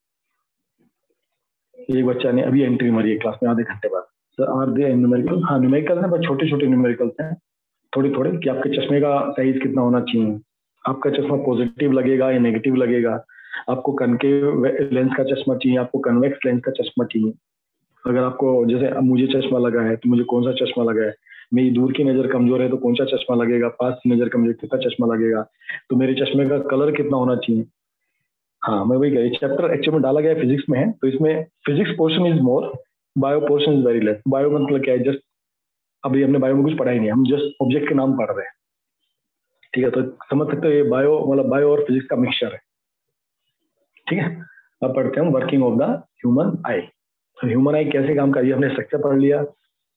एक बच्चा ने अभी एंट्री मारी है क्लास में आधे घंटे बाद। Sir are they numerical? हाँ न्यूमेरिकल है, बस छोटे छोटे न्यूमेरिकल्स हैं, थोड़े थोड़े, कि आपके चश्मे का साइज कितना होना चाहिए, आपका चश्मा पॉजिटिव लगेगा या नेगेटिव लगेगा, आपको कनकेव लेंस का चश्मा चाहिए, आपको कन्वेक्स लेंस का चश्मा चाहिए। अगर आपको, जैसे अब मुझे चश्मा लगा है तो मुझे कौन सा चश्मा लगा है, मेरी दूर की नजर कमजोर है तो कौन सा चश्मा लगेगा, पास की नजर कमजोर कितना चश्मा लगेगा, तो मेरे चश्मे का कलर कितना होना चाहिए। हाँ मैं वही कह रही, चैप्टर एक्चुअली में डाला गया फिजिक्स में है, तो इसमें physics portion is more, bio portion is very less. Bio मतलब क्या है, जस्ट अभी हमने बायो में कुछ पढ़ा ही नहीं, हम जस्ट ऑब्जेक्ट के नाम पढ़ रहे हैं। ठीक है, तो समझ सकते हो ये बायो मतलब बायो और फिजिक्स का मिक्सचर है। ठीक है, अब पढ़ते हैं वर्किंग ऑफ द ह्यूमन आई। तो ह्यूमन आई कैसे काम कर रही है, हमने स्ट्रक्चर पढ़ लिया,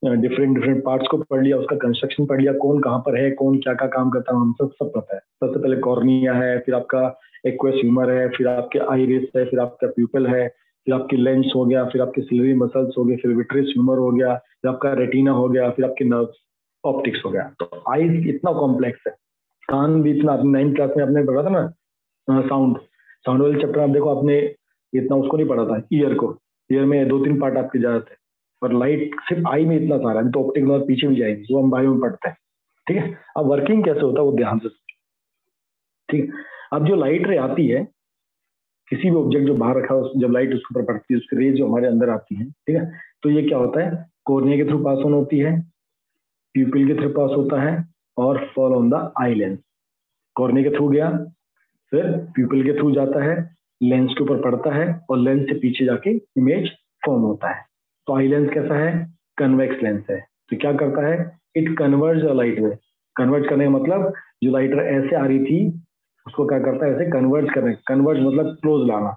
डिफरेंट डिफरेंट पार्ट्स को पढ़ लिया, उसका कंस्ट्रक्शन पढ़ लिया, कौन कहाँ पर है, कौन क्या क्या काम करता है, हम सब पता है। सबसे पहले कॉर्निया है, फिर आपका एक्वेस ह्यूमर है, फिर आपके आइरिस है, फिर आपका प्यूपल है, फिर आपकी लेंस हो गया, फिर आपके सिलरी मसल्स हो गए, फिर विट्रियस ह्यूमर हो गया, फिर आपका रेटिना हो गया, फिर आपके नर्व्स, ऑप्टिक्स हो गया। तो आईज इतना कॉम्प्लेक्स है। कान भी इतना, अपने 9th क्लास में आपने पढ़ा था ना साउंड, साउंड वाले चैप्टर आप देखो, आपने इतना उसको नहीं पढ़ा था, ईयर को। ईयर में 2-3 पार्ट आपके ज्यादा थे, पर लाइट सिर्फ आई में इतना सारा है, तो ऑप्टिक नर्व पीछे भी जाएगी, जो हम बायो में पढ़ते हैं। ठीक है, अब वर्किंग कैसे होता है वो ध्यान से। ठीक, अब जो लाइट रे आती है, किसी भी ऑब्जेक्ट जो बाहर रखा है, जब लाइट उसके ऊपर पड़ती है, उसकी रेज जो हमारे अंदर आती है, ठीक है, तो ये क्या होता है, कोर्निया के थ्रू पास ऑन होती है, प्यूपिल के थ्रू पास होता है, और fall on the eye lens. Cornea के थ्रू गया, फिर प्यूपिल के थ्रू जाता है, लेंस के ऊपर पड़ता है, और लेंस से पीछे जाके इमेज फॉर्म होता है। तो आई लेंस कैसा है, कन्वेक्स लेंस है। तो क्या करता है, इट कन्वर्ट्स द लाइट रे। कन्वर्ट करने का मतलब, जो लाइट रे ऐसे आ रही थी उसको क्या करता है, ऐसे कन्वर्ट करने, कन्वर्ट मतलब क्लोज लाना,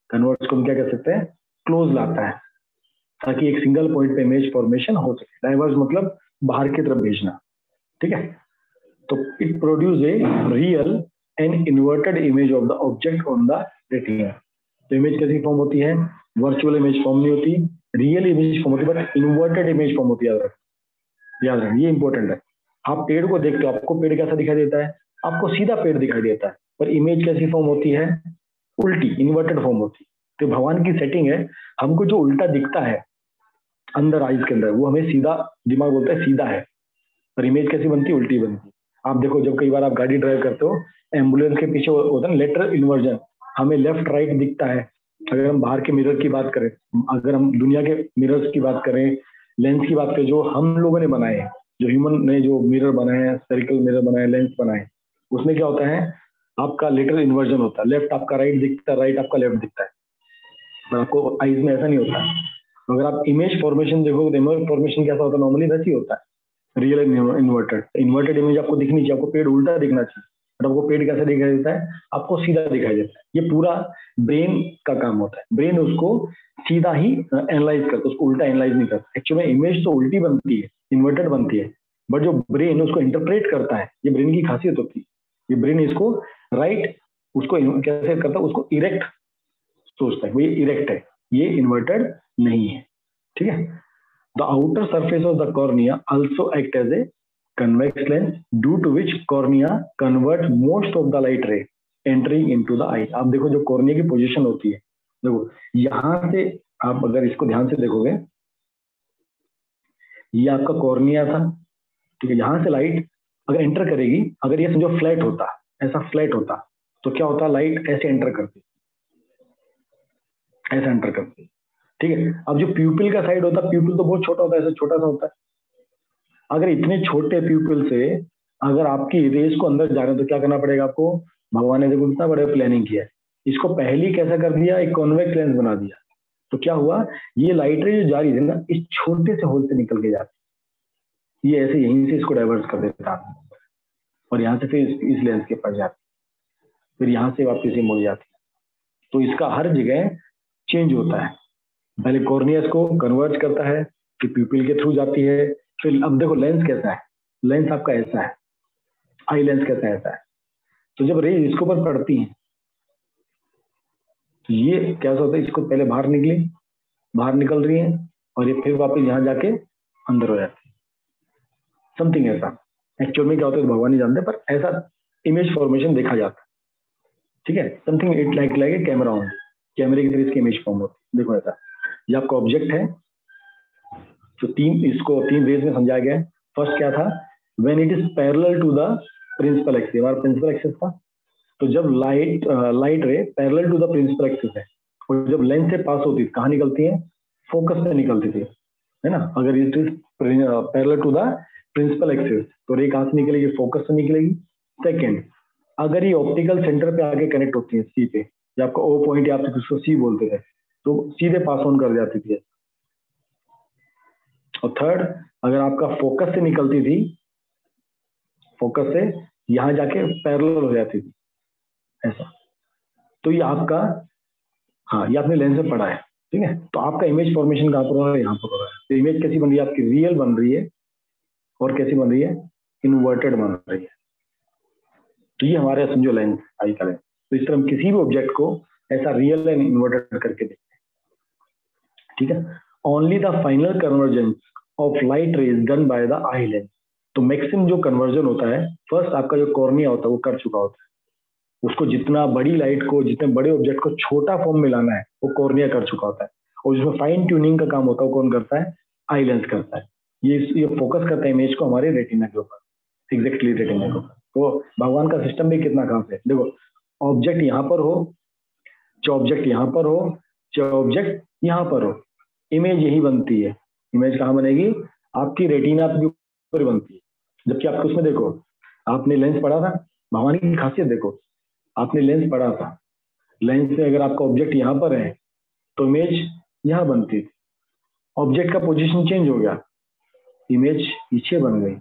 कन्वर्ट को हम क्या कह सकते हैं, क्लोज लाता है, ताकि एक सिंगल पॉइंट पे इमेज फॉर्मेशन हो सके। डाइवर्स मतलब बाहर की तरफ भेजना। ठीक है, तो it produce a real and inverted image of the object on the retina. तो इमेज कैसी फॉर्म होती है, वर्चुअल इमेज फॉर्म नहीं होती, रियल इमेज फॉर्म होती है, बट इन्वर्टेड इमेज फॉर्म होती है। याद रखें, ये इंपॉर्टेंट है। आप पेड़ को देखते हो, आपको पेड़ कैसा दिखाई देता है, आपको सीधा पेड़ दिखाई देता है, पर इमेज कैसी फॉर्म होती है, उल्टी, इन्वर्टेड फॉर्म होती है। तो भगवान की सेटिंग है, हमको जो उल्टा दिखता है अंदर आइज के अंदर, वो हमें सीधा, दिमाग बोलता है सीधा है, पर इमेज कैसी बनती है, उल्टी बनती है। आप देखो, जब कई बार आप गाड़ी ड्राइव करते हो, एम्बुलेंस के पीछे होता है लेटरल इन्वर्जन, हमें लेफ्ट राइट दिखता है। अगर हम बाहर के मिरर की बात करें, अगर हम दुनिया के मिरर्स की बात करें, लेंस की बात करें, जो हम लोगों ने बनाए हैं, जो ह्यूमन ने जो मिरर बनाए हैं, स्फेरिकल मिरर बनाए, लेंस बनाए, उसमें क्या होता है, आपका लेटरल इन्वर्जन होता है, लेफ्ट आपका राइट दिखता है, राइट आपका लेफ्ट दिखता है, पर आपको आईज में ऐसा नहीं होता है। तो अगर आप इमेज फॉर्मेशन देखोगे तो इमेज फॉर्मेशन कैसा होता है, नॉर्मली वैसे ही होता है, रियल इन्वर्टेड। इन्वर्टेड इमेज आपको दिखनी चाहिए, आपको पेड़ उल्टा दिखना चाहिए, बट आपको पेड़ कैसे दिखाई देता है, आपको सीधा दिखाई देता है। ये पूरा ब्रेन का काम होता है, ब्रेन उसको सीधा ही एनालाइज करता है, उसको उल्टा एनालाइज नहीं करता। एक्चुअली इमेज तो उल्टी बनती है, इन्वर्टेड बनती है, बट जो ब्रेन उसको इंटरप्रेट करता है, ये ब्रेन की खासियत होती है। ये ब्रेन इसको राइट, उसको कैसे करता है, उसको इरेक्ट सोचता है, वो ये इरेक्ट है, ये इन्वर्टेड नहीं है। ठीक है, the outer surface of the cornea also act as a convex lens due to which cornea converts most of the light ray entering into the eye। आप देखो जो कॉर्निया की पोजीशन होती है, देखो यहां से, आप अगर इसको ध्यान से देखोगे, ये आपका कॉर्निया था, ठीक है, यहां से लाइट अगर एंटर करेगी, अगर ये समझो फ्लैट होता, ऐसा फ्लैट होता, तो क्या होता, लाइट ऐसे एंटर करती, ऐसे एंटर करती। ठीक है, अब जो प्यूपिल का साइड होता, प्यूपिल तो बहुत छोटा होता है, ऐसा छोटा सा होता है। अगर इतने छोटे प्यूपिल से अगर आपकी रेज को अंदर जा रहे हैं, तो क्या करना पड़ेगा आपको, भगवान ने देखो इतना बड़ा प्लानिंग किया है, इसको पहले ही कैसा कर दिया, एक कॉन्वेक्स लेंस बना दिया। तो क्या हुआ, ये लाइट रे जो जा रही थी ना, इस छोटे से होल से निकल के जाती, ये ऐसे यहीं से इसको डाइवर्ट कर देता, और यहाँ से फिर इस लेंस के पास जाती, फिर यहाँ से वापस मुड़ जाती। तो इसका हर जगह चेंज होता है, पहले कॉर्निया को कन्वर्ट करता है, फिर प्यूपिल के थ्रू जाती है, फिर अब देखो लेंस कैसा है, लेंस आपका ऐसा है, आई लेंस कैसा है, ऐसा है। तो जब रेज इसके ऊपर पड़ती है, तो ये कैसा होता है, इसको पहले बाहर निकली, बाहर निकल रही है, और ये फिर वापस यहाँ जाके अंदर हो जाती है। समथिंग ऐसा। एक्चुअल में क्या होता है तो भगवान ही जानते हैं, पर ऐसा इमेज फॉर्मेशन देखा जाता है, ठीक है। Something it like a camera on, कैमरे की तरह इसकी इमेज फॉर्म होती है। देखो ऐसा, ये आपका ऑब्जेक्ट है, जो इसको 3 वेज में समझाया गया है। फर्स्ट क्या था, when it is parallel to the principal axis, हमारा प्रिंसिपल एक्सिस था। तो जब light ray parallel to the principal axis है, और जब लेंस से पास होती है कहाँ निकलती है, फोकस से निकलती थी, है ना। अगर it is parallel to the principal axis तो रे कहाँ से निकलेगी, फोकस से निकलेगी। सेकेंड, अगर ये ऑप्टिकल सेंटर पे आके कनेक्ट होती है सी पे, या आपका ओ पॉइंट या आप उसको सी बोलते थे, तो सीधे पास ऑन कर जाती थी। और थर्ड, अगर आपका फोकस से निकलती थी, फोकस से यहां जाके पैरेलल हो जाती थी ऐसा। तो ये आपका, हाँ ये आपने लेंस में पढ़ा है, ठीक है। तो आपका इमेज फॉर्मेशन कहाँ पर हो रहा है, यहाँ पर हो रहा है। तो इमेज कैसी बन रही है आपकी, रियल बन रही है, और कैसी बन रही है, इन्वर्टेड बन रही है। तो ये हमारे समझो लेंस आई का लेंस। तो इस तरह हम किसी भी ऑब्जेक्ट को ऐसा रियल एंड इन्वर्टेड करके देखते हैं, ठीक है। Only the final convergence of light रे is done by the eye lens. तो मैक्सिमम जो कन्वर्जन होता है, फर्स्ट आपका जो कॉर्निया होता है वो कर चुका होता है। उसको जितना बड़ी लाइट को, जितने बड़े ऑब्जेक्ट को छोटा फॉर्म में लाना है, वो कॉर्निया कर चुका होता है। और जिसमें फाइन ट्यूनिंग का काम होता है वो कौन करता है, आई लेंस करता है। ये फोकस करता है इमेज को हमारे रेटिना के ऊपर, एग्जैक्टली रेटिना के ऊपर। तो भगवान का सिस्टम भी कितना खास है। देखो, ऑब्जेक्ट यहाँ पर हो, चाहे ऑब्जेक्ट यहाँ पर हो, चाहे ऑब्जेक्ट यहाँ पर हो, इमेज यही बनती है। इमेज कहाँ बनेगी, आपकी रेटिना के ऊपर बनती है। जबकि आपको उसमें देखो, आपने लेंस पढ़ा था, भगवान की खासियत देखो, आपने लेंस पढ़ा था, लेंस से अगर आपका ऑब्जेक्ट यहाँ पर है तो इमेज यहाँ बनती थी। ऑब्जेक्ट का पोजीशन चेंज हो गया, इमेज पीछे बन गई।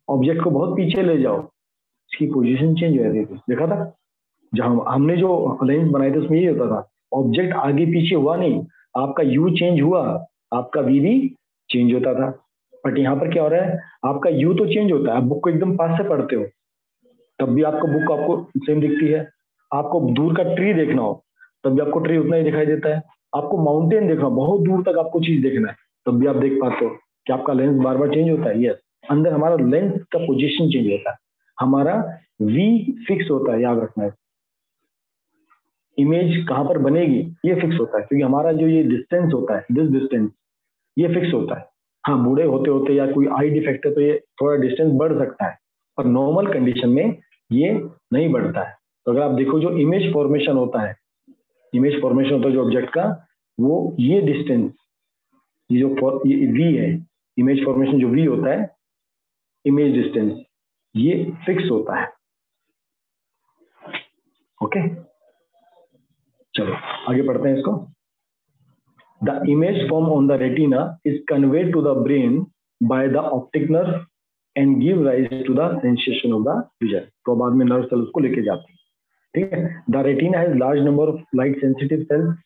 ऑब्जेक्ट को बहुत पीछे ले जाओ, इसकी पोजीशन चेंज हो जाती थी। देखा था, जहां हमने जो लेंस बनाए थे उसमें ये होता था, ऑब्जेक्ट आगे पीछे हुआ नहीं, आपका यू चेंज हुआ, आपका वी भी चेंज होता था। बट यहाँ पर क्या हो रहा है, आपका यू तो चेंज होता है। आप बुक को एकदम पास से पढ़ते हो तब भी आपको बुक आपको सेम दिखती है। आपको दूर का ट्री देखना हो तब भी आपको ट्री उतना ही दिखाई देता है। आपको माउंटेन देखना हो, बहुत दूर तक आपको चीज देखना है, तब भी आप देख पाते हो कि आपका लेंस बार बार चेंज होता है। यस, अंदर हमारा लेंस का पोजीशन चेंज होता है, हमारा वी फिक्स होता है। याद रखना है, इमेज कहाँ पर बनेगी ये फिक्स होता है, क्योंकि हमारा जो ये डिस्टेंस होता है, दिस डिस्टेंस, ये फिक्स होता है। हाँ, बूढ़े होते होते या कोई आई डिफेक्ट है तो ये थोड़ा डिस्टेंस बढ़ सकता है, पर नॉर्मल कंडीशन में ये नहीं बढ़ता है। तो अगर आप देखो, जो इमेज फॉर्मेशन होता है, इमेज फॉर्मेशन होता है जो ऑब्जेक्ट का, वो ये डिस्टेंस, ये जो ये वी है, इमेज फॉर्मेशन जो वी होता है, इमेज डिस्टेंस, ये फिक्स होता है। ओके, चलो आगे पढ़ते हैं इसको। The image formed on the retina is conveyed to the brain by the optic nerve and give rise to the sensation of the vision. तो बाद में नर्व सेल उसको लेके जाती है, ठीक है। The retina has large number of light sensitive cells.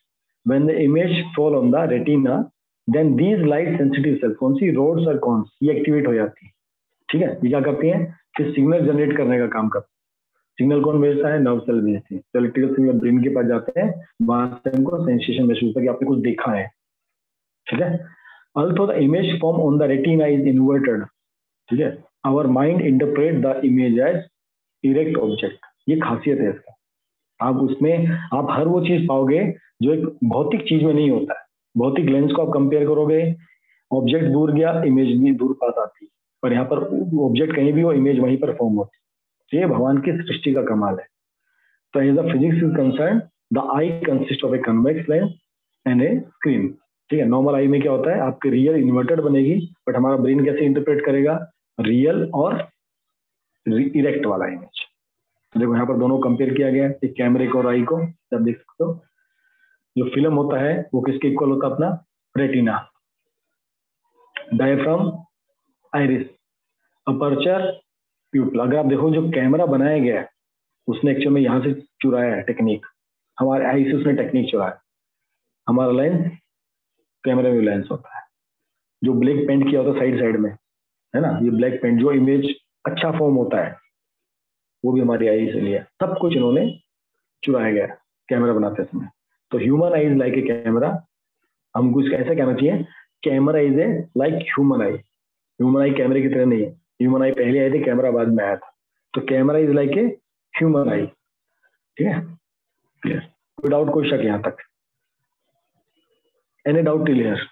When the image fall on the retina, then these light sensitive cells, कौन सी, rods और cones, ये एक्टिवेट हो जाती है, ठीक है। ये क्या करती हैं, फिर सिग्नल जनरेट करने का काम करती है। सिग्नल कौन भेजता है, नर्व सेल भेजती है। तो इलेक्ट्रिकल सिग्नल ब्रेन के पास जाते हैं, वहां से हमको सेंसेशन महसूस होता है कि आपने कुछ देखा है, ठीक है। Also the image formed on the retina is inverted, ठीक है। Our mind interpret the image as erect object, ये खासियत है इसका। आप उसमें आप हर वो चीज पाओगे जो एक भौतिक चीज में नहीं होता है। भौतिक लेंस को आप कंपेयर करोगे, ऑब्जेक्ट दूर गया, इमेज भी दूर पास आती है, पर यहाँ पर ऑब्जेक्ट कहीं भी हो, इमेज वहीं पर फॉर्म होती है। ये भगवान की सृष्टि का कमाल है। तो as the physics is concern, the eye consist of a convex lens and a screen, ठीक है। नॉर्मल आई में क्या होता है, आपकी रियल इन्वर्टेड बनेगी, बट हमारा ब्रेन कैसे इंटरप्रेट करेगा, रियल और इरेक्ट वाला इमेज। तो देखो यहाँ पर दोनों कंपेयर किया गया है, एक कैमरे को और आई को, आप देख सकते हो। जो फिल्म होता है वो किसके इक्वल होता है, अपना retina. Diaphragm, iris, aperture, pupil. अगर आप देखो जो कैमरा बनाया गया है उसने एक्चुअली में यहाँ से चुराया है टेक्निक, हमारे आई से उसने टेक्निक चुराया। हमारा लेंस, कैमरे में लेंस होता है, जो ब्लैक पेंट किया होता है साइड साइड में, है ना, ये ब्लैक पेंट जो इमेज अच्छा फॉर्म होता है वो भी हमारी आई से लिया। सब कुछ इन्होंने चुराया गया कैमरा बनाते समय। तो human I is like a camera, हमको इसका ऐसा कहना चाहिए, camera is a like human I. Human आई कैमरे की तरह नहीं है, ह्यूमन आई पहले आए थे, कैमरा बाद में आया था। तो camera is like a human आई। ठीक है, क्लियर? कोई डाउट, कोई शक यहाँ तक? Any doubt till here?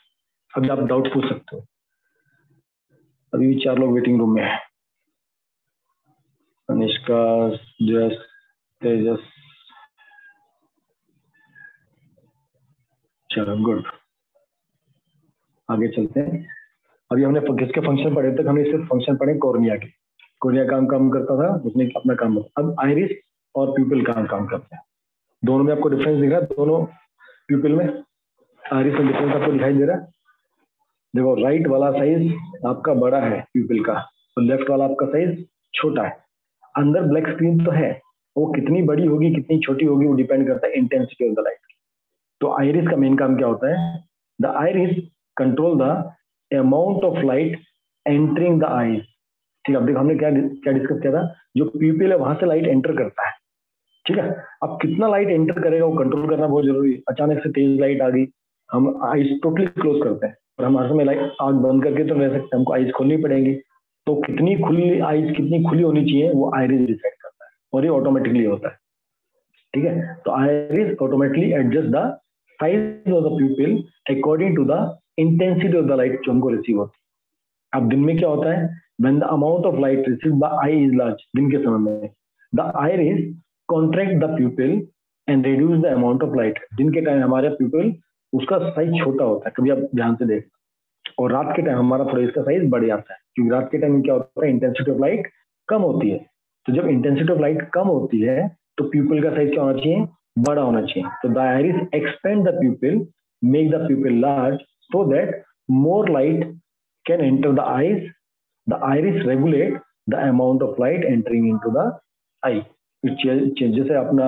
अभी आप डाउट पूछ सकते हो। अभी भी 4 लोग वेटिंग रूम में है। अनिष्का, जस, तेजस, चलो गुड, आगे चलते हैं। अभी हमने किसके फंक्शन पढ़े तक? हमने सिर्फ फंक्शन पढ़े कॉर्निया के। कॉर्निया काम करता था, उसने अपना काम। अब आइरिस और प्यूपिल काम करते हैं। दोनों में आपको डिफरेंस दिख रहा है? दोनों प्यूपिल में आइरिस में डिफरेंस आपको दिखाई दे रहा है? देखो, राइट वाला साइज आपका बड़ा है प्यूपिल का, और लेफ्ट वाला आपका साइज छोटा है। अंदर ब्लैक स्क्रीन तो है, वो कितनी बड़ी होगी कितनी छोटी होगी वो डिपेंड करता है इंटेंसिटी ऑफ द लाइट। तो आइरिस का मेन काम क्या होता है? The iris control the amount of light entering the eyes. ठीक है, अब देखो हमने क्या क्या डिस्कस किया था। जो प्यूपिल है वहां से लाइट एंटर करता है। ठीक है, अब कितना लाइट एंटर करेगा वो कंट्रोल करना बहुत जरूरी है। अचानक से तेज लाइट आ गई, हम आईज टोटली क्लोज करते हैं, और हम हर समय लाइट आग बंद करके तो रह सकते हैं, हमको आईज खोलनी पड़ेंगी। तो कितनी खुली आईज कितनी खुली होनी चाहिए वो आइरिस डिसाइड करता है, और ये ऑटोमेटिकली होता है। ठीक है, तो iris automatically adjust the size of the pupil according to the intensity of the light जो हमको रिसीव होती है। अब दिन में क्या होता है? When the amount of light received by I is large, दिन के समय में the iris contract the प्यूपिल and reduce the amount of light. दिन के टाइम हमारे प्यूपिल उसका साइज छोटा होता है, कभी आप ध्यान से देख, और रात के टाइम हमारा थोड़ा इसका साइज बढ़ जाता है, क्योंकि रात के टाइम क्या होता है? इंटेंसिटी ऑफ लाइट कम होती है। तो जब इंटेंसिटी ऑफ लाइट कम होती है तो प्यूपिल का साइज क्या होना चाहिए? बड़ा होना चाहिए। तो the iris expand the pupil, make the pupil large so that more light can enter the eyes. The iris regulate the amount of light entering into the eye. जैसे अपना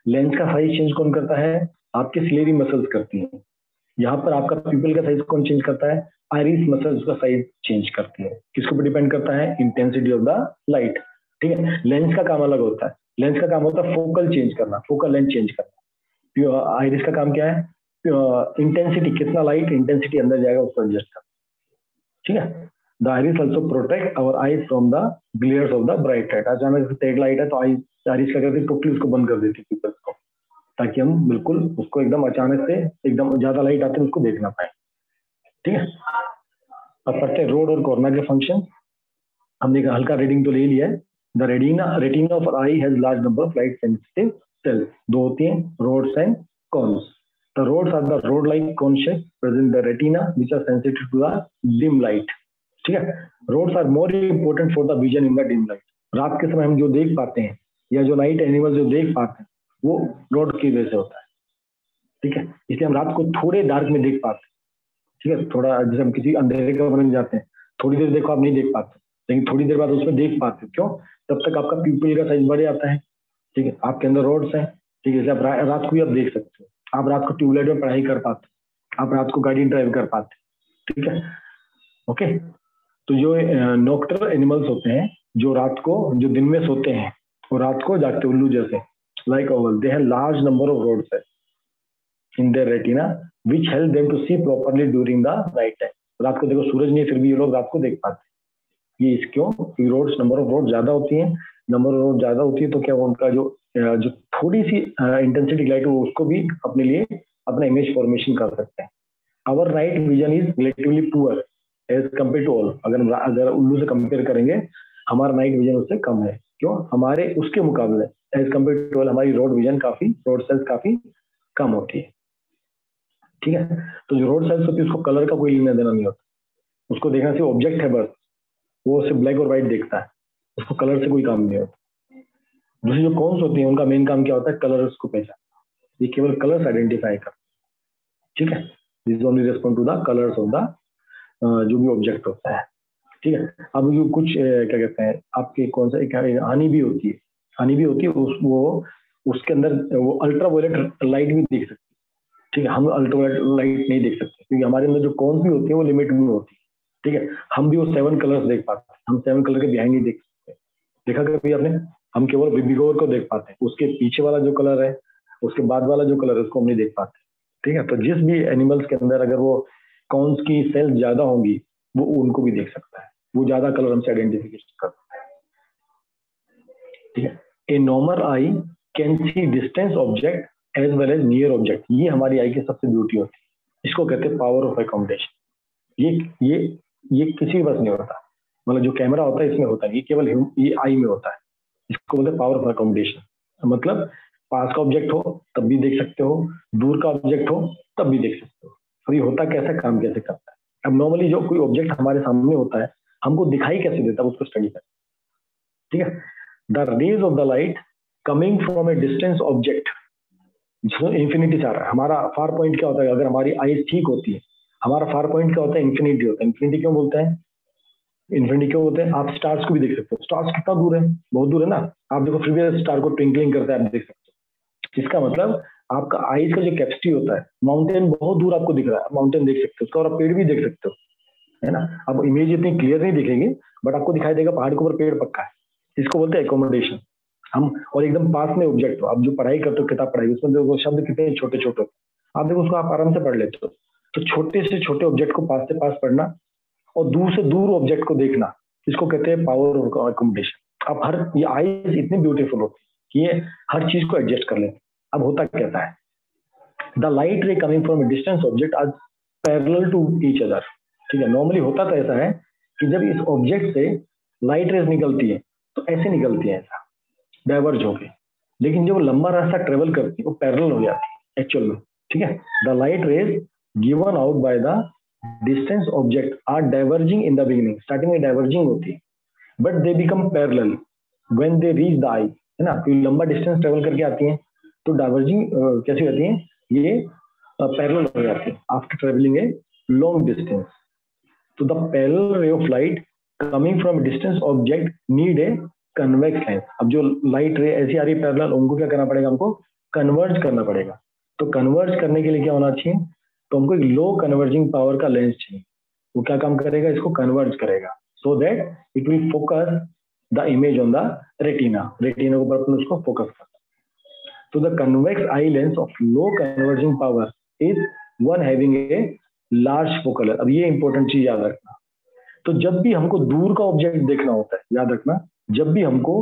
लेंस का साइज चेंज कौन करता है? आपके ciliary muscles करती हैं। यहाँ पर आपका प्यूपिल का साइज कौन चेंज करता है? आइरिस मसल्स का साइज चेंज करती है। किसके ऊपर डिपेंड करता है? Intensity of the light. ठीक है, लेंस का काम अलग होता है। लेंस का काम होता है फोकल चेंज करना, फोकल लेंथ चेंज करना। आइरिस का काम क्या है? इंटेंसिटी, कितना लाइट इंटेंसिटी अंदर जाएगा उसको एडजस्ट करना। ठीक है, the iris also protect our eyes from the glares of the bright light. अचानक से तेज लाइट है तो आइरिस क्या करती है? टोटली उसको बंद कर देती है प्यूपिल्स को, ताकि हम बिल्कुल उसको एकदम अचानक से एकदम ज्यादा लाइट आते हैं उसको देख ना पाए। ठीक है, अब पढ़ते हैं रोड और कॉर्ना के फंक्शन। हमने एक हल्का रीडिंग तो ले लिया है। The retina of eye has large number of light sensitive cells. दो होती हैं, rods and cones. The rods are the rod like cone shape present the retina which are sensitive to the dim light. ठीक है, rods are more important for the vision in the dim light. रात के समय हम जो देख पाते हैं या जो नाइट एनिमल जो देख पाते हैं वो रोड की वजह से होता है। ठीक है, इसलिए हम रात को थोड़े डार्क में देख पाते हैं। ठीक है, थोड़ा जैसे हम किसी अंधेरे कमरे में जाते हैं, थोड़ी देर देखो आप नहीं देख पाते, लेकिन थोड़ी देर बाद उसमें देख पाते। क्यों? तब तक आपका प्यूपिल का साइज बढ़ जाता है। ठीक है, आपके अंदर रोड्स हैं। ठीक है, जैसे आप रात को भी आप देख सकते हो, आप रात को ट्यूबलाइट में पढ़ाई कर पाते, आप रात को गाड़ी ड्राइव कर पाते। ठीक है, ओके। तो जो नॉक्टर्नल एनिमल्स होते हैं, जो रात को, जो दिन में सोते हैं और रात को जागते, उल्लू जैसे, like owl, they have large number of rods in their retina which help them to see properly during the night time। रात को देखो सूरज नहीं, फिर भी ये लोग रात को देख पाते हैं। ये क्यों? रोड्स, नंबर ऑफ रोड ज्यादा होती है। नंबर ऑफ रोड ज्यादा होती है तो क्या उनका जो थोड़ी सी इंटेंसिटी लाइट है उसको भी अपने लिए अपना इमेज फॉर्मेशन कर सकते हैं। Our night vision is relatively poor as compare to owl. अगर उल्लू से कंपेयर करेंगे, हमारा नाइट विजन उससे कम है। क्यों? हमारे उसके मुकाबले एज कम्पेयर टू ऑल हमारी रोड विजन काफी, रोड सेल्स काफी कम होती है। ठीक है, तो जो रोड सेल्स होती है उसको कलर का कोई लेना देना नहीं होता, उसको देखना सिर्फ ऑब्जेक्ट है बस, वो सिर्फ ब्लैक और व्हाइट देखता है, उसको कलर से कोई काम नहीं होता। दूसरी जो कॉन्स होती है उनका मेन काम क्या होता है? कलर्स को पहचानना, ये केवल कलर्स आइडेंटिफाई कर। ठीक है, this only respond to the colours of the जो भी ऑब्जेक्ट होता है। ठीक है, अब जो कुछ क्या कहते हैं आपके कौन सा हानि भी होती है, हानि भी होती है वो उसके अंदर वो अल्ट्रावायलेट लाइट भी देख सकते हैं। ठीक है, हम अल्ट्रावायलेट लाइट नहीं देख सकते क्योंकि हमारे अंदर जो कौन भी होती है वो लिमिट में होती है। ठीक है, हम भी वो 7 कलर्स देख पाते हैं, हम 7 कलर के बिहाइंड नहीं देख सकते। देखा कभी आपने? हम केवल बिगोर को देख पाते हैं, उसके पीछे वाला जो कलर है, उसके बाद वाला जो कलर है उसको हम नहीं देख पाते। ठीक है, तो जिस भी एनिमल्स के अंदर अगर वो कौन की सेल्स ज्यादा होंगी वो उनको भी देख सकता है। वो ज्यादा कलर हमसे आइडेंटिफिकेशन करता है। ठीक है, a normal eye can see distance object as well as near object. ये हमारी आई की सबसे ब्यूटी होती है, इसको कहते हैं पावर ऑफ अकोमोडेशन। ये ये किसी के पास नहीं होता, मतलब जो कैमरा होता है इसमें होता है, ये केवल ये आई में होता है। इसको बोलते हैं पावर ऑफ अकोमोडेशन। मतलब पास का ऑब्जेक्ट हो तब भी देख सकते हो, दूर का ऑब्जेक्ट हो तब भी देख सकते हो। अब ये होता कैसे, काम कैसे करता है। अब नॉर्मली जो कोई ऑब्जेक्ट हमारे सामने होता है हमको दिखाई कैसे देता है, उसको स्टडी करें। ठीक है, the rays of the light coming from a distance object, जिसमें इंफिनिटी से आ रहा है। हमारा फार पॉइंट क्या होता है, अगर हमारी आईज ठीक होती है, हमारा फार पॉइंट क्या होता है, इंफिनिटी होता है। इंफिनिटी क्यों बोलते हैं, इन्फिनिटी क्यों होते हैं, आप स्टार्स को भी देख सकते हो। स्टार्स कितना दूर है, बहुत दूर है ना। आप देखो फिर भी स्टार को ट्विंकलिंग करता है, आप देख सकते हो। इसका मतलब आपका आईज का जो कैपेसिटी होता है, माउंटेन बहुत दूर आपको दिख रहा है, माउंटेन देख सकते हो उसका, और आप पेड़ भी देख सकते हो, है ना। अब इमेज इतनी क्लियर नहीं दिखेगी, बट आपको दिखाई देगा पहाड़ के ऊपर पेड़ पक्का है। इसको बोलते हैं एकोमोडेशन। हम और एकदम पास में ऑब्जेक्ट हो, आप जो पढ़ाई करते हो किताब पढ़ाई, उसमें देखो शब्द कितने छोटे छोटे, आप देखो उसको आप आराम से पढ़ लेते हो। तो छोटे से छोटे ऑब्जेक्ट को पास से पास पढ़ना और दूर से दूर ऑब्जेक्ट को देखना, इसको कहते हैं पावर ऑफ अकोमोडेशन। अब हर ये आईज इतनी ब्यूटीफुल होती है कि ये हर चीज को एडजस्ट कर लेते। अब होता कैसा है, the light ray coming from a distance object are parallel to each other. ठीक है, नॉर्मली होता तो ऐसा है कि जब इस ऑब्जेक्ट से लाइट रेज निकलती है तो ऐसे निकलती है, ऐसा डाइवर्ज होके। लेकिन जब वो लंबा रास्ता ट्रेवल करती है वो पैरेलल हो जाती है एक्चुअल में। ठीक है, the light rays given out by the distance object are diverging in the beginning, starting में डाइवर्जिंग होती है, but they become parallel when they reach the eye, है ना। कोई लंबा डिस्टेंस ट्रेवल करके आती हैं तो डाइवर्जिंग कैसी होती है, ये पैरेलल हो जाती है after travelling a long distance. तो the parallel ray of light coming from distance object need a convex lens. अब जो लाइट रे ऐसी आ रही है पैरेलल, उनको क्या करना पड़ेगा, हमको कन्वर्ज करना पड़ेगा। तो कन्वर्ज करने के लिए क्या होना चाहिए, तो हमको एक लो कन्वर्जिंग पावर का लेंस चाहिए। वो क्या काम करेगा, इसको कन्वर्ज करेगा, so that it will focus the image on the retina. Retina के ऊपर अपन उसको फोकस करता है। तो the convex eye lens of low converging power is one having a large focal. अब ये इंपॉर्टेंट चीज याद रखना, तो जब भी हमको दूर का ऑब्जेक्ट देखना होता है, याद रखना, जब भी हमको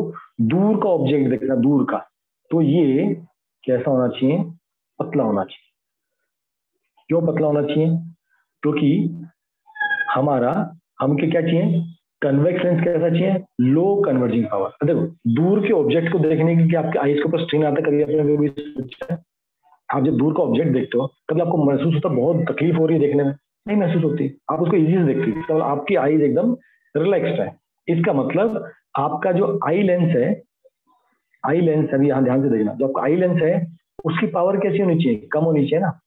दूर का ऑब्जेक्ट देखना, दूर का, तो ये कैसा होना चाहिए, पतला होना चाहिए। क्यों पतला होना चाहिए, क्योंकि हमारा हमके क्या चाहिए, कन्वेक्स लेंस कैसा चाहिए, लो कन्वर्जिंग पावर। देखो दूर के ऑब्जेक्ट को देखने के लिए आपके आईज के ऊपर स्ट्रेन आता है, कभी आपने कभी सोचा है? आप जब दूर का ऑब्जेक्ट देखते हो कभी आपको महसूस होता है बहुत तकलीफ हो रही है देखने में, नहीं महसूस होती, आप उसको इजी से देखते हो, तो आपकी आईज एकदम रिलैक्स्ड है। इसका मतलब आपका जो आई लेंस है, आई लेंस अभी यहाँ ध्यान से देखना, जो आपका आई लेंस है उसकी पावर कैसी होनी चाहिए, कम होनी चाहिए ना।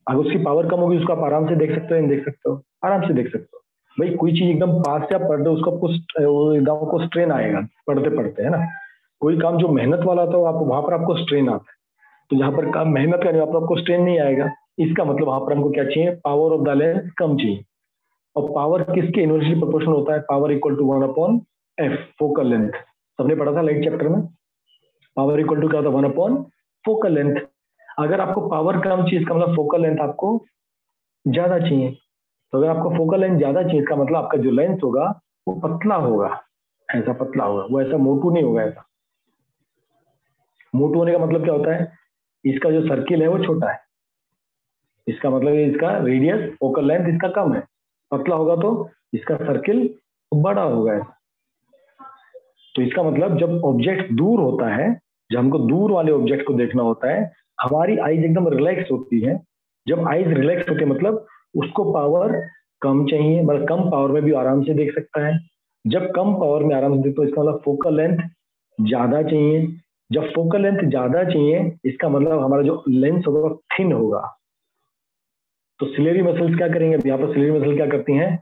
अगर उसकी पावर कम होगी उसको आप आराम से देख सकते हो, नहीं देख सकते हो, आराम से देख सकते हो। भाई कोई चीज एकदम पास से आप पढ़ रहे हो उसको आपको स्ट्रेन आएगा पढ़ते पढ़ते, है ना। कोई काम जो मेहनत वाला था आप वहां पर आपको स्ट्रेन आता है, तो जहां पर काम मेहनत करने वहां पर आपको स्ट्रेन नहीं आएगा। इसका मतलब वहां पर हमको क्या चाहिए, पावर ऑफ द लेंस कम चाहिए। और पावर किसके इनवर्सली प्रोपोर्शनल होता है, power equal to 1/f focal length. सबने पढ़ा था लाइट चैप्टर में, पावर इक्वल टू क्या होता है, 1/, फोकल लेंथ। अगर आपको पावर कम चाहिए इसका मतलब फोकल लेंथ आपको ज्यादा चाहिए। तो अगर आपको फोकल लेंथ ज्यादा चाहिए इसका मतलब आपका जो लेंस होगा वो पतला होगा, ऐसा पतला होगा, वो ऐसा मोटू नहीं होगा। ऐसा मोटू होने का मतलब क्या होता है, इसका जो सर्किल है वो छोटा है, इसका मतलब इसका रेडियस फोकल लेंथ इसका कम है। पतला होगा तो इसका सर्किल बड़ा होगा। तो इसका मतलब जब ऑब्जेक्ट दूर होता है, जब हमको दूर वाले ऑब्जेक्ट को देखना होता है, हमारी आईज एकदम रिलैक्स होती है। जब आईज रिलैक्स होती है मतलब उसको पावर कम चाहिए, मतलब कम पावर में भी आराम से देख सकता है। जब कम पावर में आराम से देखते तो इसका मतलब फोकल लेंथ ज्यादा चाहिए। जब फोकल लेंथ ज्यादा चाहिए इसका मतलब हमारा जो लेंस होगा थिन होगा। तो सिलेरी मसल्स क्या करेंगे, यहाँ पर सिलेरी मसल क्या करती हैं,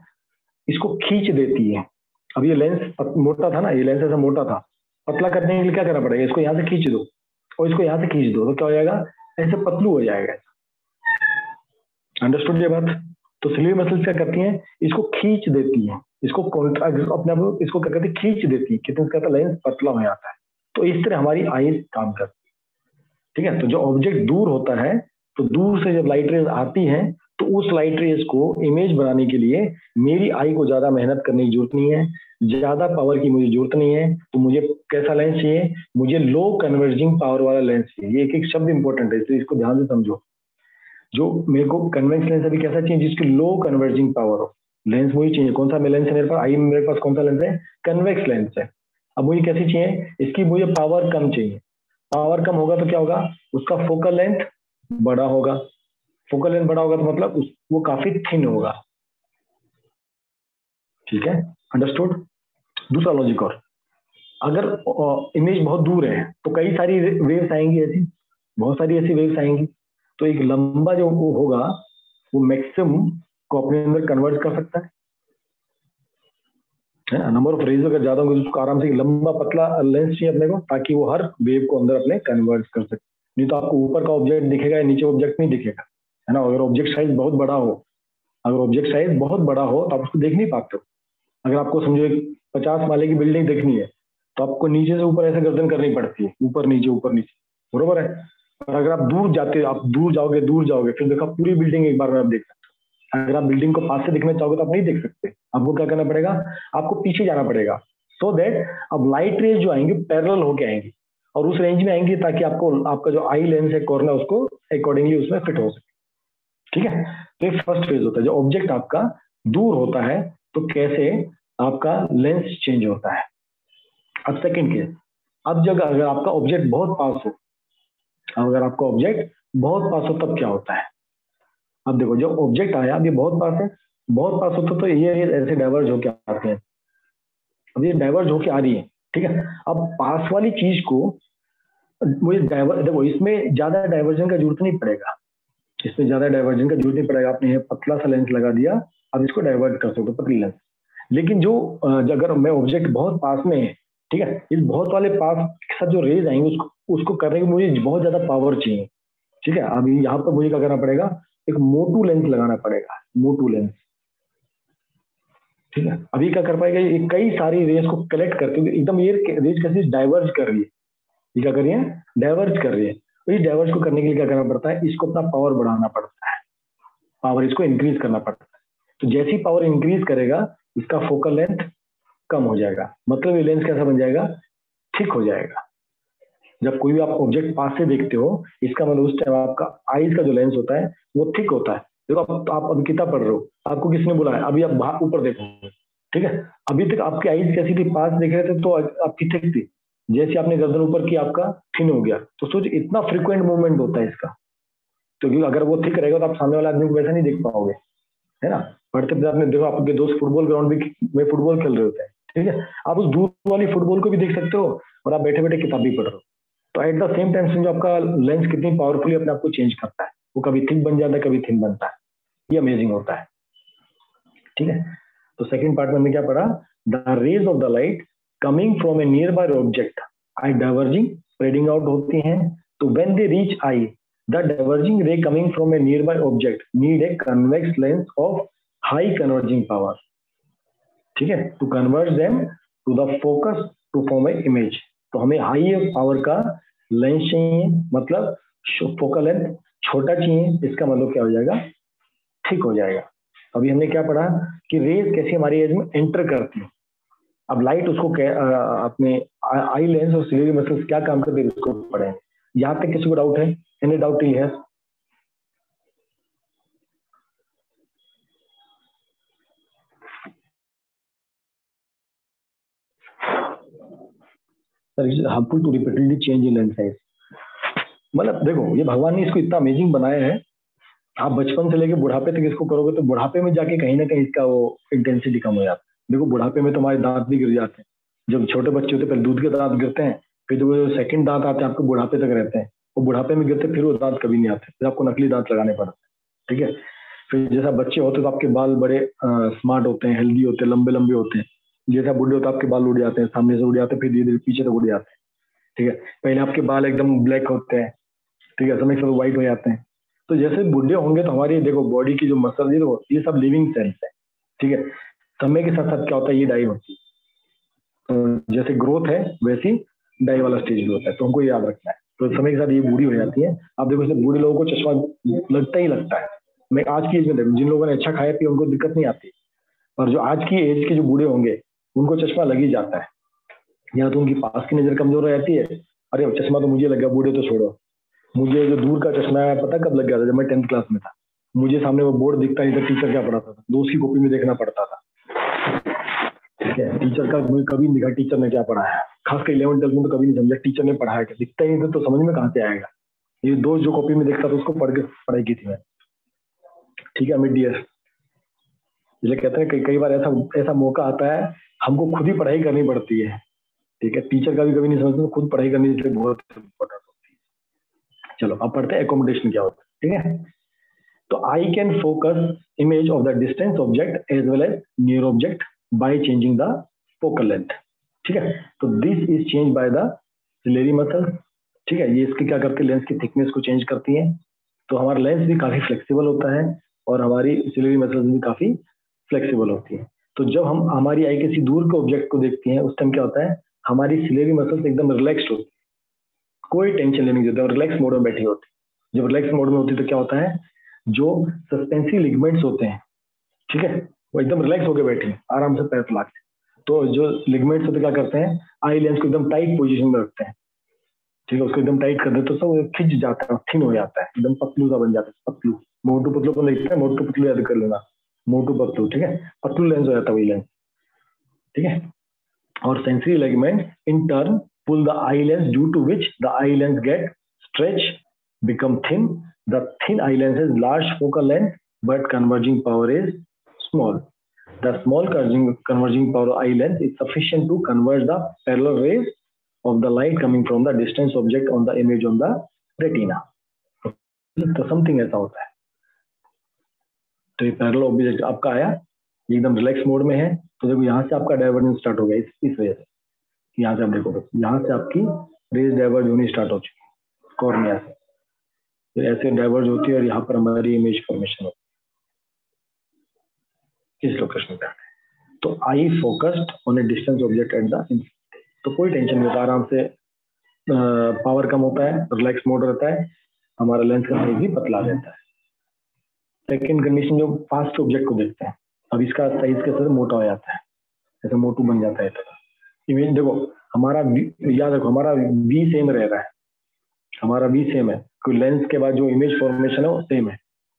इसको खींच देती है। अब ये लेंस मोटा था ना, ये लेंस ऐसा मोटा था, पतला करने के लिए क्या करना पड़ेगा, इसको यहाँ से खींच दो और इसको यहाँ से खींच दो, तो क्या हो जाएगा, ऐसे पतलू हो जाएगा। अंडरस्टूड ये बात। तो सिलेरी मसल्स क्या करती हैं, इसको खींच देती हैं, इसको अपने आप इसको क्या कहते हैं, खींच देती है, कितने कहता है लेंस पतला हो जाता है। तो इस तरह हमारी आईज काम करती है। ठीक है, तो जो ऑब्जेक्ट दूर होता है तो दूर से जब लाइट रेज आती है तो उस लाइट रेज को इमेज बनाने के लिए मेरी आई को ज्यादा मेहनत करने की जरूरत नहीं है, ज्यादा पावर की मुझे जरूरत नहीं है। तो मुझे कैसा लेंस चाहिए? मुझे लो कन्वर्जिंग पावर वाला लेंस चाहिए। ये एक एक शब्द इंपॉर्टेंट है, तो इसको ध्यान से समझो। जो मेरे को कन्वेक्स लेंस अभी कैसा चाहिए? जिसकी लो कन्वर्जिंग पावर हो। लेंस मुझे चाहिए कौन सा लेंस है मेरे पास? आई में मेरे पास कौन सा लेंस है? कन्वेक्स लेंस है। अब मुझे कैसी चाहिए? इसकी मुझे पावर कम चाहिए। पावर कम होगा तो क्या होगा? उसका फोकल लेंथ बड़ा होगा। फोकल लेंथ बड़ा होगा तो मतलब वो काफी थिन होगा। ठीक है, अंडरस्टूड। दूसरा लॉजिक और, अगर इमेज बहुत दूर है तो कई सारी वेव्स आएंगी, ऐसी बहुत सारी ऐसी वेव्स आएंगी। तो एक लंबा जो वो होगा वो मैक्सिमम को अपने अंदर कन्वर्ट कर सकता है ना। नंबर ऑफ रेज अगर ज्यादा होंगे तो उसको आराम से लंबा पतला लेंस चाहिए अपने को, ताकि वो हर वेव को अंदर अपने कन्वर्ट कर सके। नहीं तो आपको ऊपर का ऑब्जेक्ट दिखेगा या नीचे ऑब्जेक्ट नहीं दिखेगा, है ना। अगर ऑब्जेक्ट साइज बहुत बड़ा हो, अगर ऑब्जेक्ट साइज बहुत बड़ा हो तो आप उसको देख नहीं पाते हो। अगर आपको समझो एक 50 माले की बिल्डिंग देखनी है तो आपको नीचे से ऊपर ऐसे गर्दन करनी पड़ती है, ऊपर नीचे, बरोबर है। और अगर आप दूर जाते, आप दूर जाओगे फिर देखो पूरी बिल्डिंग एक बार में आप देख सकते हो। अगर आप बिल्डिंग को पास से देखना चाहोगे तो आप नहीं देख सकते, आपको क्या करना पड़ेगा? आपको पीछे जाना पड़ेगा। सो दैट अब लाइट रेज जो आएंगी पैरेलल होके आएंगी और उस रेंज में आएंगी, ताकि आपको आपका जो आई लेंस है कॉर्नर उसको अकॉर्डिंगली उसमें फिट हो सके। ठीक है, तो ये फर्स्ट फेज होता है। जो ऑब्जेक्ट आपका दूर होता है तो कैसे आपका लेंस चेंज होता है। अब सेकंड केस, अब जब अगर आपका ऑब्जेक्ट बहुत पास हो, अगर आपका ऑब्जेक्ट बहुत पास हो तब क्या होता है? अब देखो, जो ऑब्जेक्ट आया अब ये बहुत पास है, बहुत पास होता तो ये ऐसे डाइवर्ज होके आते हैं। अब ये डाइवर्ज होके आ रही है, ठीक है। अब पास वाली चीज को मुझे डाइवर्ज, देखो इसमें ज्यादा डाइवर्जन का जरूरत नहीं पड़ेगा, इसमें ज्यादा डाइवर्जन का जरूरत नहीं पड़ेगा। आपने ये पतला सा लेंस लगा दिया, अब इसको डाइवर्ट कर सकते हो, पतली लेंस। लेकिन जो अगर मैं ऑब्जेक्ट बहुत पास में है, ठीक है, इस बहुत वाले पास के साथ जो रेज आएंगे उसको करने के मुझे बहुत ज्यादा पावर चाहिए। ठीक है, अब यहाँ पर मुझे क्या करना पड़ेगा? एक मोटू लेंस लगाना पड़ेगा, मोटू लेंस। ठीक है, अभी क्या कर पाएगा? ये कई सारी रेज को कलेक्ट करके एकदम ये रेज कैसे डाइवर्ज कर रही है, ये क्या कर रही है? डाइवर्ज कर रही है। तो इस डाइवर्ज को करने के लिए क्या करना पड़ता है? इसको अपना पावर बढ़ाना पड़ता है, पावर इसको इंक्रीज करना पड़ता है। तो जैसी पावर इंक्रीज करेगा इसका फोकल लेंथ कम हो जाएगा, मतलब ये लेंस कैसा बन जाएगा? थिक हो जाएगा। जब कोई भी आप ऑब्जेक्ट पास से देखते हो, इसका मतलब उस टाइम आपका आईज का जो लेंस होता है वो थिक होता है। देखो आप अभी किताब पढ़ रहे हो, आपको किसने बुलाया? अभी आप ऊपर देखोगे, ठीक है। अभी तक आपकी आईज कैसी थी? पास देख रहे थे तो आपकी थिक थी। जैसे आपने गर्दन ऊपर की आपका थिन हो गया। तो सोच, इतना फ्रिक्वेंट मूवमेंट होता है इसका। क्योंकि अगर वो थिक रहेगा तो आप सामने वाले आदमी को वैसा नहीं देख पाओगे, है ना। पढ़ते पढ़ते आपने देखो, आपके दोस्त फुटबॉल ग्राउंड में फुटबॉल खेल रहे होते हैं, ठीक है। आप उस दूर वाली फुटबॉल को भी देख सकते हो और आप बैठे बैठे किताब भी पढ़ रहे हो। तो एट द सेम टाइम समझो आपका लेंस कितनी पावरफुली अपने आप को चेंज करता है। वो कभी थिक बन जाता है, कभी थिन बनता है। ये अमेजिंग होता है, ठीक है। तो सेकंड पार्ट में हमने क्या पढ़ा? The rays of the light coming from a nearby object I diverging spreading out होती हैं। तो when they reach eye, the diverging ray coming from a nearby object need a convex lens of high converging power, ठीक है, to convert them to the focus to form a image. तो हमें high power का lens चाहिए, मतलब focal length छोटा चाहिए। इसका मतलब क्या हो जाएगा? ठीक हो जाएगा। अभी हमने क्या पढ़ा कि रेज कैसे हमारी एज में एंटर करती है। अब लाइट उसको अपने आई लेंस और सिलेरी मसल्स क्या काम करते हैं उसको पढ़े। यहाँ तक किसी को डाउट है? Any doubt till here? Harmful to repeatedly change in lens size. मतलब देखो, ये भगवान ने इसको इतना अमेजिंग बनाया है। आप बचपन से लेके बुढ़ापे तक इसको करोगे तो बुढ़ापे में जाके कहीं ना कहीं इसका वो इंटेंसिटी कम हो जाता है। देखो बुढ़ापे में तुम्हारे दांत भी गिर जाते हैं। जब छोटे बच्चे होते हैं पहले दूध के दांत गिरते हैं, फिर जो सेकंड दांत आते हैं आपको बुढ़ापे तक रहते हैं, वो बुढ़ापे में गिरते फिर वो दांत कभी नहीं आते, फिर आपको नकली दांत लगाने पड़ते हैं, ठीक है। फिर जैसा बच्चे होते तो आपके बाल बड़े स्मार्ट होते हैं, हेल्दी होते हैं, लंबे लंबे होते हैं। जैसा बुढ़े होते आपके बाल उड़ जाते हैं, सामने से उड़ जाते हैं, फिर धीरे धीरे पीछे तक उड़ जाते हैं, ठीक है। पहले आपके बाल एकदम ब्लैक होते हैं, ठीक है, समय के साथ व्हाइट हो जाते हैं। तो जैसे बूढ़े होंगे तो हमारी देखो बॉडी की जो मसल ये सब लिविंग सेल्स है, ठीक है। समय के साथ साथ क्या होता है? ये डाई होती है। तो जैसे ग्रोथ है वैसी डाई वाला स्टेज भी होता है, तो हमको ये याद रखना है। तो समय के साथ ये बूढ़ी हो जाती है। आप देखो, बूढ़े लोगों को चश्मा लगता ही लगता है, मैं आज की एज में देखो, जिन लोगों ने अच्छा खाया पिया उनको दिक्कत नहीं आती, और जो आज की एज के जो बूढ़े होंगे उनको चश्मा लग ही जाता है, या तो उनकी पास की नजर कमजोर हो जाती है, अरे चश्मा तो मुझे लग गया, बूढ़े तो छोड़ो, मुझे जो दूर का चश्मा है पता कब लग गया था, जब मैं 10th क्लास में था। मुझे सामने वो बोर्ड दिखता नहीं था, टीचर क्या पढ़ाता था, दोस्त की कॉपी में देखना पड़ता था। ठीक है, टीचर का मुझे कभी नहीं दिखा टीचर ने क्या पढ़ाया है, खासकर 11th 12th में तो कभी नहीं समझा टीचर ने पढ़ाया क्या, दिखता ही नहीं था तो समझ में कहाँ से आएगा। ये दोस्त जो कॉपी में देखता था उसको पढ़ के पढ़ाई की थी मैं। ठीक है मिड ईयर, इसलिए कहते हैं कई कई बार ऐसा ऐसा मौका आता है हमको खुद ही पढ़ाई करनी पड़ती है। ठीक है, टीचर का भी कभी नहीं समझते तो खुद पढ़ाई करनी इसलिए बहुत इम्पोर्टेंट होती है। चलो अब पढ़ते हैं एकोमोडेशन क्या होता है। ठीक है, तो eye can focus image of the distance object as well as near object by changing the focal length. ठीक है, तो this is change by the ciliary muscle. ठीक है, ये इसकी क्या करती है, लेंस की थिकनेस को चेंज करती है, तो हमारा लेंस भी काफी फ्लेक्सिबल होता है और हमारी सिलेरी मसल्स भी काफी फ्लेक्सिबल होती है। तो जब हम हमारी आई किसी दूर के ऑब्जेक्ट को देखती हैं उस टाइम क्या होता है, हमारी सिलेरी मसल्स एकदम रिलैक्स्ड होती है, कोई टेंशन लेने की जरूरत, रिलैक्स मोड में बैठी होती है। जब रिलैक्स मोड में होती है तो क्या होता है, जो सस्पेंसिव लिगमेंट्स होते हैं, ठीक है, वो एकदम रिलैक्स होकर बैठे हैं आराम से पैर फैला के। तो जो लिगमेंट्स होते क्या करते हैं, आई लेंस को एकदम टाइट पोजीशन में रखते हैं। ठीक है, उसको एकदम टाइट कर देते तो वो खिंच जाता है, थिन हो जाता है, एकदम पतलू सा बन जाता है, पतलू। मोटू पतलू को देखते हैं, मोटू पतलू याद कर लेना, मोटू पतलू। ठीक है, पतलू लेंस हो जाता है वही लेंस। ठीक है, और sensory ligament in turn pull the eye lens, due to which the eye lens get stretch, become thin. The thin eye lens has large focal length but converging power is small. The small converging power of eye lens is sufficient to converge the parallel rays of the light coming from the distant object on the image on the retina. तो something ऐसा होता है। तो ये parallel object आपका आया, ये एकदम रिलैक्स मोड में है, तो देखो यहाँ से आपका डाइवर्जेंस स्टार्ट हो गया इस वजह से। यहाँ से आप देखोगे, यहाँ से आपकी रेज डाइवर्ज होनी स्टार्ट हो चुकी है कॉर्निया से, तो ऐसे डाइवर्ज होती है और यहाँ पर हमारी इमेज फॉर्मेशन होती है इस लोकेशन पे। तो I focused on A distance object at the, तो कोई टेंशन नहीं होता, आराम से पावर कम होता है, रिलैक्स मोड रहता है, हमारा लेंस का साइज भी पतला रहता है। सेकेंड कंडीशन, जो फास्ट ऑब्जेक्ट को देखते हैं, अब इसका साइज कैसे मोटा हो जाता है, ऐसा मोटू बन जाता है। इमेज देखो, हमारा याद रखो हमारा वी सेम रह रहा है, हमारा वी सेम है, कोई लेंस के बाद जो इमेज फॉर्मेशन है वो सेम है।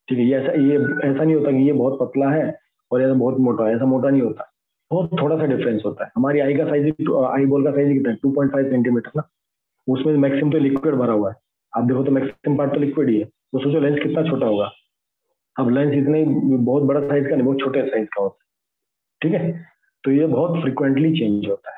ठीक है, ये ऐसा नहीं होता कि ये बहुत पतला है और ऐसा बहुत मोटा है, ऐसा मोटा नहीं होता, बहुत थोड़ा सा डिफरेंस होता है। हमारी आई का साइज, आई बॉल का साइज कितना है, 2.5 सेंटीमीटर ना, उसमें मैक्सिमम तो लिक्विड भरा हुआ है, आप देखो तो मैक्सिमम पार्ट तो लिक्विड ही है, तो सोचो लेंस कितना छोटा होगा। अब लेंस इतने बहुत बड़ा साइज का नहीं, बहुत छोटे साइज का होता है। ठीक है, तो ये बहुत फ्रिक्वेंटली चेंज होता है।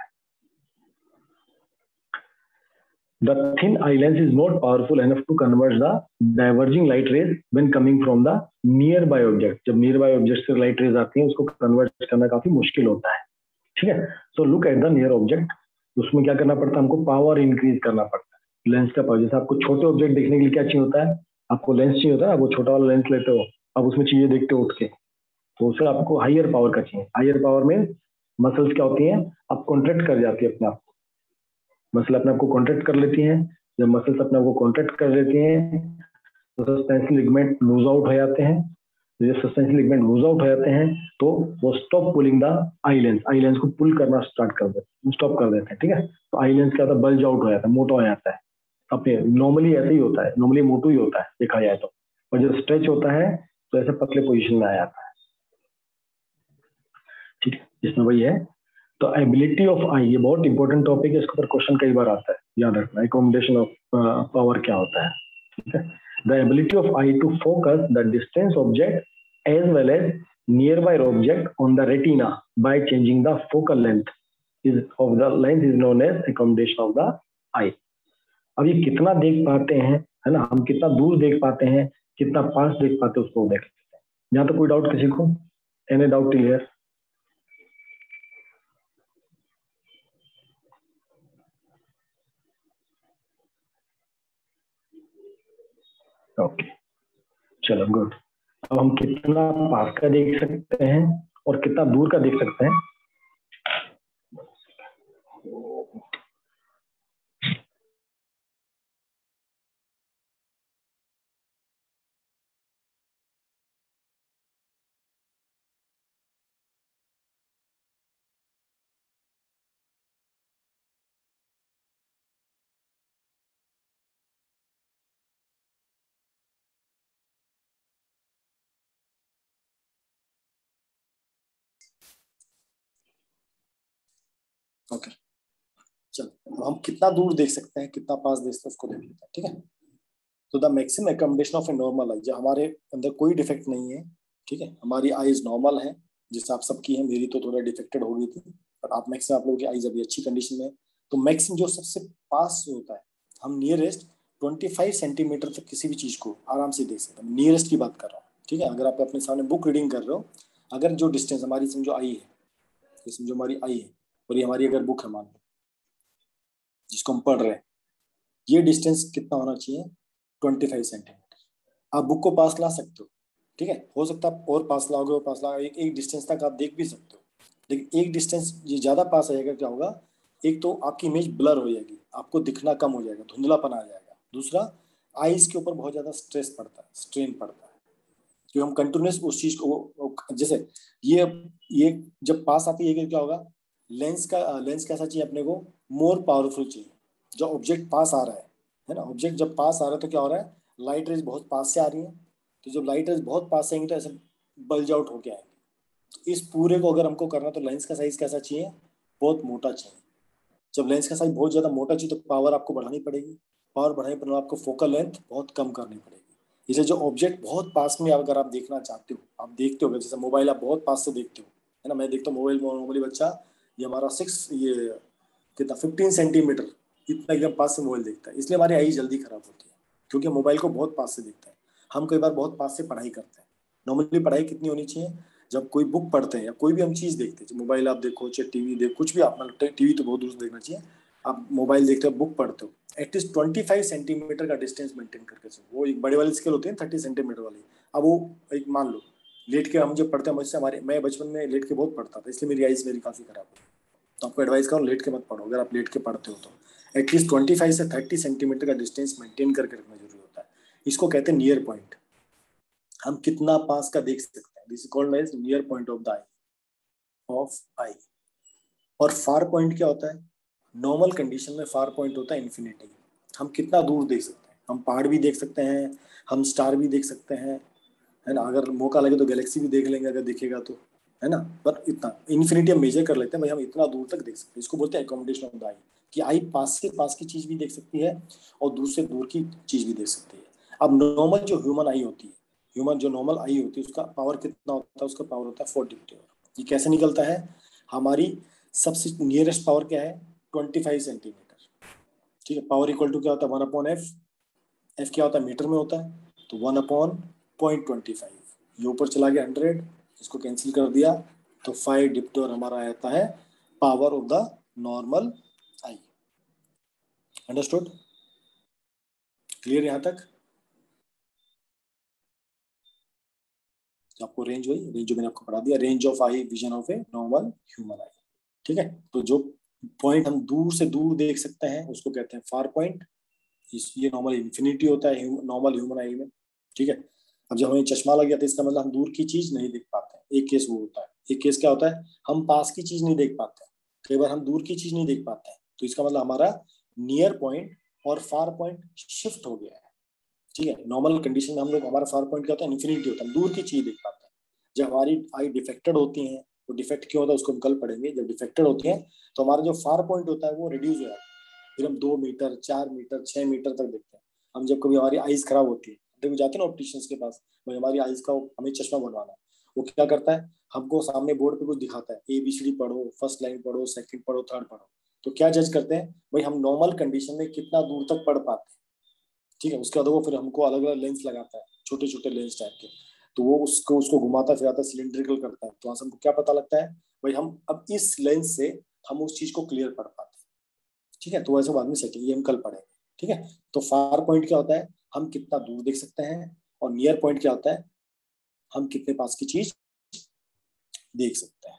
The thin eye lens is not powerful enough to convert the diverging light rays when coming from the nearby object. जब nearby object से light rays आती हैं उसको convert करना काफी मुश्किल होता है। ठीक है, so look at the near object, उसमें क्या करना पड़ता है, हमको पावर इंक्रीज करना पड़ता है, लेंस का पावर। जैसे आपको छोटे ऑब्जेक्ट देखने के लिए क्या चाहिए होता है, आपको लेंस चाहिए होता है, आप वो छोटा वाला लेंस लेते हो, अब उसमें चीजें देखते हो उठ के, तो उससे आपको हायर पावर का चाहिए। हायर पावर में मसल्स क्या होती हैं, आप कॉन्ट्रैक्ट कर जाती है अपने आप, मसल अपने आप को कॉन्ट्रैक्ट कर लेती हैं। जब मसल्स अपने आप को कॉन्ट्रैक्ट कर लेती हैं तो सस्पेंसिव लिगमेंट लूज आउट हो जाते हैं। तो जब सस्पेंसिव लिगमेंट लूज आउट हो जाते हैं तो वो stop pulling the eye lens को पुल करना स्टार्ट कर देते, स्टॉप कर देते हैं। ठीक है, तो आई लेंस क्या होता है, बल्ज आउट हो जाता है, मोटा हो जाता है। अपने नॉर्मली ऐसे ही होता है, नॉर्मली मोटू ही होता है देखा जाए तो, और जब स्ट्रेच होता है तो ऐसे पतले पोजिशन में आ जाता है। ठीक है, इसमें वही है। तो एबिलिटी ऑफ आई, ये बहुत इंपॉर्टेंट टॉपिक है, इसके ऊपर क्वेश्चन कई बार आता है, याद रखना एकोमोडेशन ऑफ पावर क्या होता है। ठीक है, the ability of eye to focus the distance object as well as nearby object on the retina by changing the focal length is of the length is known as accommodation of the eye. अब ये कितना देख पाते हैं, है ना, हम कितना दूर देख पाते हैं, कितना पास देख पाते हैं, उसको देख लेते हैं। यहाँ तो कोई डाउट किसी को, एनी डाउट क्लियर? ओके, चलो गुड। अब हम कितना पास का देख सकते हैं और कितना दूर का देख सकते हैं। ओके, चलो हम कितना दूर देख सकते हैं, कितना पास देख सकते हैं उसको देख लेते हैं, ठीक है। तो the maximum accommodation of a normal eye, जब हमारे अंदर कोई डिफेक्ट नहीं है, ठीक है, हमारी आईज नॉर्मल है, जिस आप सबकी है, मेरी तो थोड़ा डिफेक्टेड हो गई थी, पर आप मैक्सिमम आप लोगों की आईज अभी अच्छी कंडीशन में है। तो मैक्सिमम जो सबसे पास होता है, हम नियरेस्ट 25 सेंटीमीटर तक किसी भी चीज को आराम से देख सकते हैं, नियरेस्ट की बात कर रहा हूँ, ठीक है। अगर आप अपने सामने बुक रीडिंग कर रहे हो, अगर जो डिस्टेंस हमारी समझो आई है, ये समझो हमारी आई है, और ये हमारी अगर बुक है मान लो जिसको हम पढ़ रहे हैं, ये डिस्टेंस कितना होना चाहिए, 25 सेंटीमीटर। आप बुक को पास ला सकते हो, ठीक है, हो सकता है और पास लाओगे, और पास लाओगे, एक डिस्टेंस तक आप देख भी सकते हो, लेकिन एक डिस्टेंस ये ज्यादा पास आ जाएगा, क्या होगा, एक तो आपकी इमेज ब्लर हो जाएगी, आपको दिखना कम हो जाएगा, धुंधलापन आ जाएगा। दूसरा, आईज के ऊपर बहुत ज्यादा स्ट्रेस पड़ता है, स्ट्रेन पड़ता है, कि हम कंटिन्यूस उस चीज को, जैसे ये जब पास आती है क्या होगा, लेंस कैसा चाहिए अपने को, मोर पावरफुल चाहिए। जो ऑब्जेक्ट पास आ रहा है ना, ऑब्जेक्ट जब पास आ रहा है तो क्या हो रहा है, लाइट रेज बहुत पास से आ रही है, तो जब लाइट रेज बहुत पास से आएंगे तो ऐसे बल्ज आउट होके आएंगे। तो इस पूरे को अगर हमको करना, तो लेंस का साइज कैसा चाहिए, बहुत मोटा चाहिए। जब लेंस का साइज बहुत ज्यादा मोटा चाहिए, तो पावर आपको बढ़ानी पड़ेगी, पावर बढ़ाने पर आपको फोकल लेंथ बहुत कम करनी पड़ेगी। इसलिए जो ऑब्जेक्ट बहुत पास में अगर आप देखना चाहते हो, आप देखते हो, जैसे मोबाइल आप बहुत पास से देखते हो, है ना, मैं देखता हूँ मोबाइल में नॉर्मली बच्चा, ये हमारा ये कितना 15 सेंटीमीटर, इतना एकदम पास से मोबाइल देखता है, इसलिए हमारी आई जल्दी खराब होती है, क्योंकि मोबाइल को बहुत पास से देखता है। हम कई बार बहुत पास से पढ़ाई करते हैं। नॉर्मली पढ़ाई कितनी होनी चाहिए, जब कोई बुक पढ़ते हैं या कोई भी हम चीज देखते हैं, मोबाइल आप देखो चाहे टीवी देखो, कुछ भी आप, मतलब टीवी तो बहुत दूर से देखना चाहिए, आप मोबाइल देखते हो, बुक पढ़ते हो, एटलीस्ट 25 सेंटीमीटर का डिस्टेंस मेंटेन करके चलो। वो एक बड़े वाली स्केल होती है 30 सेंटीमीटर वाली। अब वो एक मान लो, लेट के हम जब पढ़ते हैं, मुझसे हमारे, मैं बचपन में लेट के बहुत पढ़ता था, इसलिए मेरी आईज मेरी काफी खराब हुई। तो आपको एडवाइस करो, लेट के मत पढ़ो, अगर आप लेट के पढ़ते हो तो एटलीस्ट 25 से 30 सेंटीमीटर का डिस्टेंस मेंटेन करके रखना जरूरी होता है। इसको कहते हैं नियर पॉइंट, हम कितना पास का देख सकते हैं, this is called as near point of the eye, of eye. और फार पॉइंट क्या होता है, नॉर्मल कंडीशन में फार पॉइंट होता है इन्फिनिटी, हम कितना दूर देख सकते हैं, हम पहाड़ भी देख सकते हैं, हम स्टार भी देख सकते हैं, है ना, अगर मौका लगे तो गैलेक्सी भी देख लेंगे अगर दिखेगा तो, है ना। पर इतना इन्फिनिटी हम मेजर कर लेते हैं, भाई हम इतना दूर तक देख सकते हैं, इसको बोलते हैं एकोमोडेशन ऑफ द आई, कि आई पास से पास की चीज भी देख सकती है और दूर से दूर की चीज भी देख सकती है। अब नॉर्मल जो ह्यूमन आई होती है, ह्यूमन जो नॉर्मल आई होती है, उसका पावर कितना होता है, उसका पावर होता है 40। ये कैसे निकलता है, हमारी सबसे नियरेस्ट पावर क्या है, 25 सेंटीमीटर, ठीक है। पावर इक्वल टू क्या होता है, 1/f, एफ क्या होता है, मीटर में होता है, तो 1/0.25, ये ऊपर चला गया 100, इसको कैंसिल कर दिया, तो 5 डिप्टोर हमारा आता है power of the normal I. Understood, clear यहाँ तक। आपको रेंज हुई, रेंज जो मैंने आपको पढ़ा दिया, range of eye vision of a normal human आई, ठीक है। तो जो पॉइंट हम दूर से दूर देख सकते हैं उसको कहते हैं फार पॉइंट, ये नॉर्मल इन्फिनिटी होता है नॉर्मल ह्यूमन आई में, ठीक है। अब जब हमें चश्मा लग जाता है, इसका मतलब हम दूर की चीज नहीं देख पाते हैं, एक केस वो होता है। एक केस क्या होता है, हम पास की चीज नहीं देख पाते, कई बार हम दूर की चीज नहीं देख पाते हैं, तो इसका मतलब हमारा नियर पॉइंट और फार पॉइंट शिफ्ट हो गया है, ठीक है। नॉर्मल कंडीशन में हम लोग, हमारा फार पॉइंट क्या होता है, इन्फिनिटी होता है, दूर की चीज देख पाते हैं। जब हमारी आई डिफेक्टेड होती है, वो डिफेक्ट क्यों होता है उसको हम कल पढ़ेंगे, जब डिफेक्टेड होती है तो हमारा जो फार पॉइंट होता है वो रिड्यूस हो जाता है, फिर हम 2 मीटर 4 मीटर 6 मीटर तक देखते हैं। हम जब कभी हमारी आईज खराब होती है, देखो जाते हैं ना ऑप्टिशियंस के पास, भाई हमारी आईज का हमें चश्मा बनवाना है, वो क्या करता है, हमको सामने बोर्ड पे कुछ दिखाता है, ABCD पढ़ो, फर्स्ट लाइन पढ़ो, सेकंड पढ़ो, थर्ड पढ़ो, तो क्या जज करते हैं, भाई हम नॉर्मल कंडीशन में कितना दूर तक पढ़ पाते हैं, ठीक है। उसके बाद वो फिर हमको अलग अलग लेंस लगाता है, छोटे छोटे लेंस टाइप के, तो वो उसको उसको घुमाता फिराता सिलिंड्रिकल करता है, तो वहां से हमको क्या पता लगता है, भाई हम अब इस लेंस से हम उस चीज को क्लियर पढ़ पाते हैं, ठीक है। तो वैसे बाद में सेटिंग, ये हम कल पढ़ेंगे, ठीक है। तो फार पॉइंट क्या होता है, हम कितना दूर देख सकते हैं, और नियर पॉइंट क्या होता है, हम कितने पास की चीज देख सकते हैं,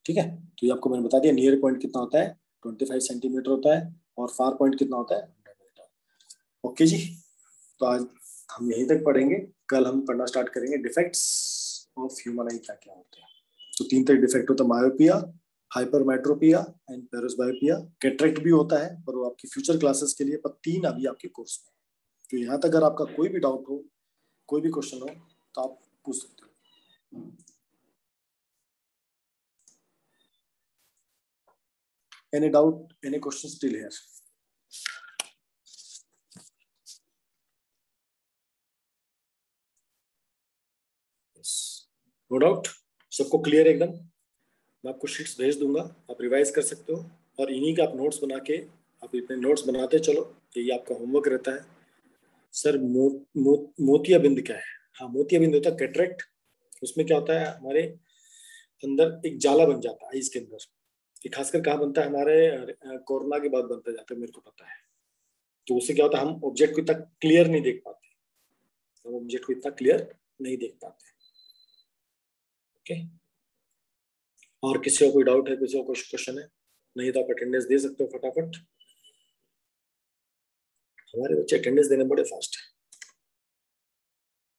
ठीक है। तो ये आपको मैंने बता दिया, नियर पॉइंट कितना होता है, 25 सेंटीमीटर होता है, और फार पॉइंट कितना होता है, 100 मीटर। ओके जी, तो आज हम यहीं तक पढ़ेंगे, कल हम पढ़ना स्टार्ट करेंगे डिफेक्ट्स ऑफ ह्यूमन आई क्या क्या होते हैं। तो 3 तरह डिफेक्ट होता है, मायोपिया, हाइपरमेट्रोपिया एंड पेरोस्बायोपिया। कैटरेक्ट भी होता है, पर वो आपकी फ्यूचर क्लासेस के लिए, पर 3 अभी आपके कोर्स में है। तो यहाँ तक अगर आपका कोई भी डाउट हो, कोई भी क्वेश्चन हो, तो आप पूछ सकते हो। Any doubt? Any questions still here? Yes. No doubt? सबको क्लियर एकदम? मैं आपको शीट्स भेज दूंगा, आप रिवाइज कर सकते हो और इन्हीं का आप नोट्स बना के आप अपने नोट्स बनाते चलो। यही आपका होमवर्क रहता है। सर मोतियाबिंद क्या है? हाँ, मोतियाबिंद होता है कैटरेक्ट। उसमें क्या होता है, हमारे अंदर एक जाला बन जाता है आईज के अंदर। ये खासकर कहाँ बनता है? हमारे कोरोना के बाद बनता जाता है, मेरे को पता है। तो उससे क्या होता है, हम ऑब्जेक्ट को इतना क्लियर नहीं देख पाते, हम ऑब्जेक्ट को इतना क्लियर नहीं देख पाते। ओके, और किसी को कोई डाउट है, किसी को कोई क्वेश्चन है? नहीं तो आप अटेंडेंस दे सकते हो फटाफट। हमारे बच्चे अटेंडेंस देने बड़े फास्ट है।